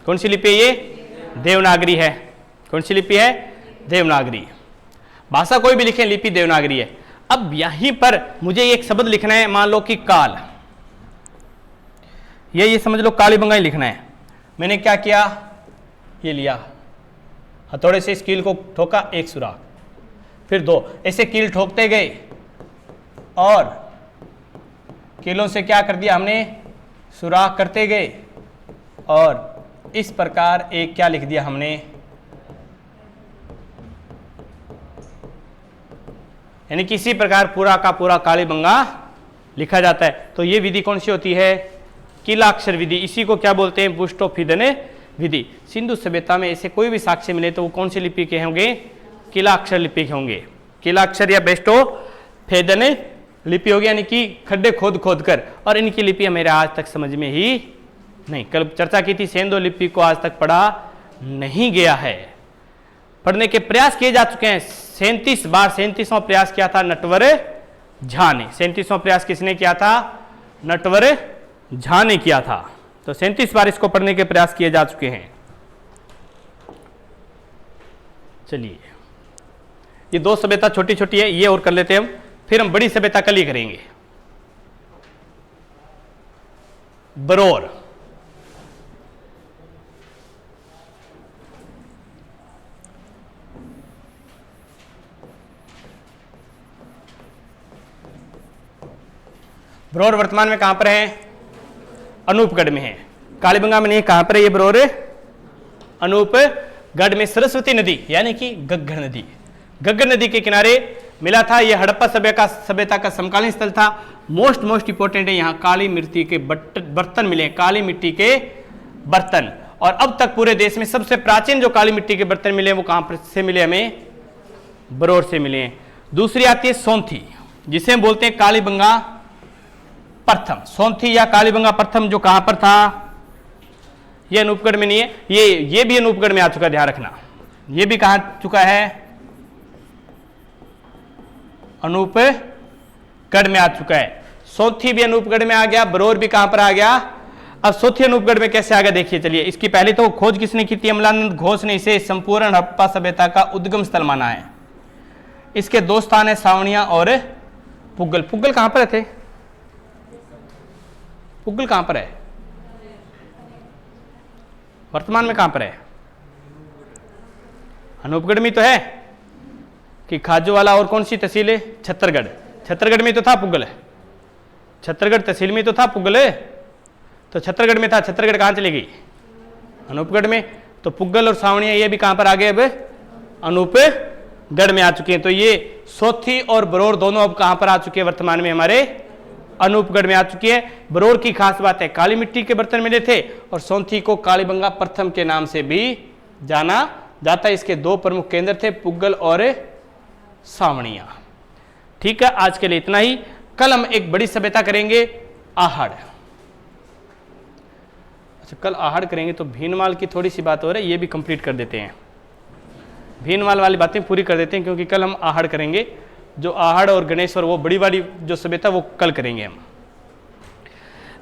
कौन सी लिपि है, ये देवनागरी है। कौन सी लिपि है, देवनागरी। भाषा कोई भी लिखें, लिपि देवनागरी है। अब यहीं पर मुझे एक शब्द लिखना है, मान लो कि काल, ये समझ लो कालीबंगा ही लिखना है। मैंने क्या किया, ये लिया हथौड़े से इस कील को ठोका, एक सुराख, फिर दो, ऐसे कील ठोकते गए और कीलों से क्या कर दिया हमने, सुराख करते गए और इस प्रकार एक क्या लिख दिया हमने, यानी किसी प्रकार पूरा का पूरा कालीबंगा लिखा जाता है। तो ये विधि कौन सी होती है, किलाक्षर विधि। इसी को क्या बोलते हैं, बुस्टोफेदन विधि। सिंधु सभ्यता में ऐसे कोई भी साक्ष्य मिले तो वो कौन सी लिपि के होंगे, किलाक्षर लिपि के होंगे। किलाक्षर या बुस्टोफेदन लिपि होगी, यानी कि खड्डे खोद खोद कर। और इनकी लिपि मेरे आज तक समझ में ही नहीं, कल चर्चा की थी, सेंधो लिपि को आज तक पढ़ा नहीं गया है। पढ़ने के प्रयास किए जा चुके हैं 37 बार। 37वां प्रयास किया था नटवर झा ने। 37वां प्रयास किसने किया था, नटवर झा ने किया था। तो 37 बार इसको पढ़ने के प्रयास किए जा चुके हैं। चलिए, ये दो सभ्यता छोटी छोटी है, ये और कर लेते हैं हम, फिर हम बड़ी सभ्यता कल ही करेंगे। बरोर, बरोर वर्तमान में कहां पर है, अनूपगढ़ में है। कालीबंगा में नहीं, कहां पर है ये बरोर, अनूपगढ़ में। सरस्वती नदी यानी कि गग्गर नदी, गग्गर नदी के किनारे मिला था। यह हड़प्पा सभ्यता का समकालीन स्थल था। मोस्ट इंपोर्टेंट है, यहाँ काली मिट्टी के बर्तन मिले, काली मिट्टी के बर्तन। और अब तक पूरे देश में सबसे प्राचीन जो काली मिट्टी के बर्तन मिले वो कहां से मिले, हमें बरोर से मिले। दूसरी आती है सोंथी, जिसे हम बोलते हैं कालीबंगा प्रथम। सोंथी या कालीबंगा प्रथम जो कहां पर था, ये अनूपगढ़ में नहीं है, ये भी अनूपगढ़ में आ चुका है, ध्यान रखना। ये भी कहां चुका है, अनूपगढ़ में आ चुका है। सोंथी भी अनूपगढ़ में आ गया, बरोर भी कहां पर आ गया। अब सोंथी अनूपगढ़ में कैसे आ गया देखिए। चलिए, इसकी पहले तो खोज किसने की थी, अमलानंद घोष ने इसे संपूर्ण हड़प्पा सभ्यता का उद्गम स्थल माना है। इसके दो स्थान है, सावणिया और पुग्गल। पुग्गल कहां पर थे, पुग्गल कहां पर है, वर्तमान में कहां पर है, अनूपगढ़ में तो है कि खाजूवाला और कौन सी तहसील है, छत्तरगढ़। छत्तरगढ़ में तो था पुग्गल, छत्तरगढ़ तहसील में तो था पुग्गल। तो छत्तरगढ़ में था, छत्तरगढ़ कहां चली गई, अनूपगढ़ में। तो पुग्गल और सावणिया ये भी कहां पर आ गए, अब अनूपगढ़ में आ चुके हैं। तो ये सोंथी और बरोर दोनों अब कहां पर आ चुके हैं, वर्तमान में हमारे अनूपगढ़ में आ चुकी है। बरोर की खास बात है, काली मिट्टी के बर्तन मिले थे, और सोंथी को कालीबंगा प्रथम के नाम से भी जाना जाता है। इसके दो प्रमुख केंद्र थे, पुग्गल और सावणिया। ठीक है, आज के लिए इतना ही। कल हम एक बड़ी सभ्यता करेंगे, आहड़। अच्छा, कल आहड़ करेंगे तो भीनमाल की थोड़ी सी बात हो रही है, ये भी कंप्लीट कर देते हैं। भीनमाल वाली बातें पूरी कर देते हैं, क्योंकि कल हम आहड़ करेंगे। जो आहड़ और गणेश्वर, वो बड़ी वाली जो सभ्यता वो कल करेंगे हम।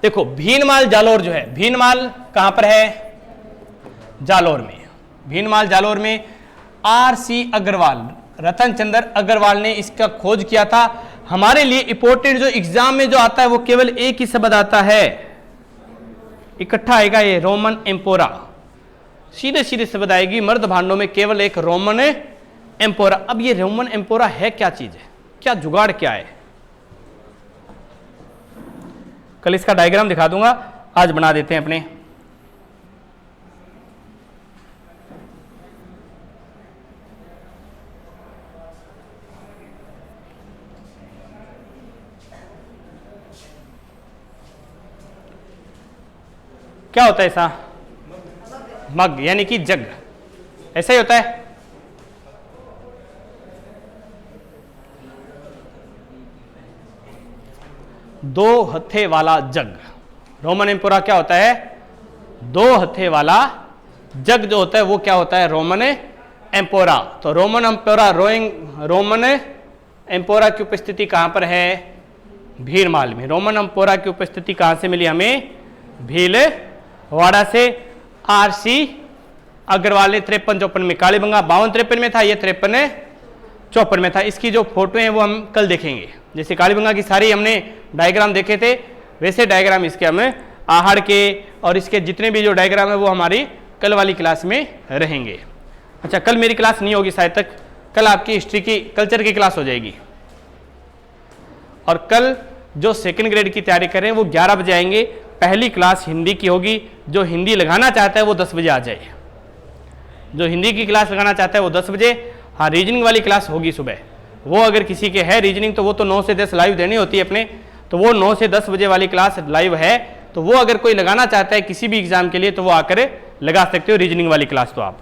देखो, भीनमाल जालोर जो है, भीनमाल कहां पर है, जालोर में। भीनमाल जालोर में RC अग्रवाल, रतन चंद्र अग्रवाल ने इसका खोज किया था। हमारे लिए इंपोर्टेंट जो एग्जाम में जो आता है वो केवल एक ही शब्द आता है, इकट्ठा आएगा, ये रोमन एम्पोरा। सीधे सीधे शब्द आएगी, मर्द भांडों में केवल एक रोमन एम्पोरा। अब ये रोमन एम्पोरा है क्या चीज है, क्या जुगाड़ क्या है, कल इसका डायग्राम दिखा दूंगा, आज बना देते हैं अपने। क्या होता है ऐसा? मग यानी कि जग, ऐसा ही होता है। दो हत्थे वाला जग, रोमन एम्पोरा क्या होता है? दो हत्थे वाला जग जो होता है वो क्या होता है? रोमन एम्पोरा। तो रोमन एम्पोरा रोमन एम्पोरा की उपस्थिति कहां पर है? भीलवाड़ा में। रोमन एम्पोरा की उपस्थिति कहां से मिली हमें? भीलवाड़ा से। आरसी अग्रवाल ने 53-54 में, कालीबंगा 52-53 में था, ये 53-54 में था। इसकी जो फोटो है वो हम कल देखेंगे। जैसे कालीबंगा की सारी हमने डायग्राम देखे थे, वैसे डायग्राम इसके हमें आहड़ के और इसके जितने भी जो डायग्राम है वो हमारी कल वाली क्लास में रहेंगे। अच्छा, कल मेरी क्लास नहीं होगी शायद तक, कल आपकी हिस्ट्री की, कल्चर की क्लास हो जाएगी। और कल जो सेकंड ग्रेड की तैयारी कर रहे हैं वो 11 बजे आएंगे। पहली क्लास हिंदी की होगी। जो हिंदी लगाना चाहता है वो 10 बजे आ जाए। जो हिंदी की क्लास लगाना चाहता है वो 10 बजे। हाँ, रीजनिंग वाली क्लास होगी सुबह। वो अगर किसी के है रीजनिंग तो वो तो 9 से 10 लाइव देनी होती है अपने, तो वो 9 से 10 बजे वाली क्लास लाइव है। तो वो अगर कोई लगाना चाहता है किसी भी एग्जाम के लिए तो वो आकर लगा सकते हो रीजनिंग वाली क्लास। तो आप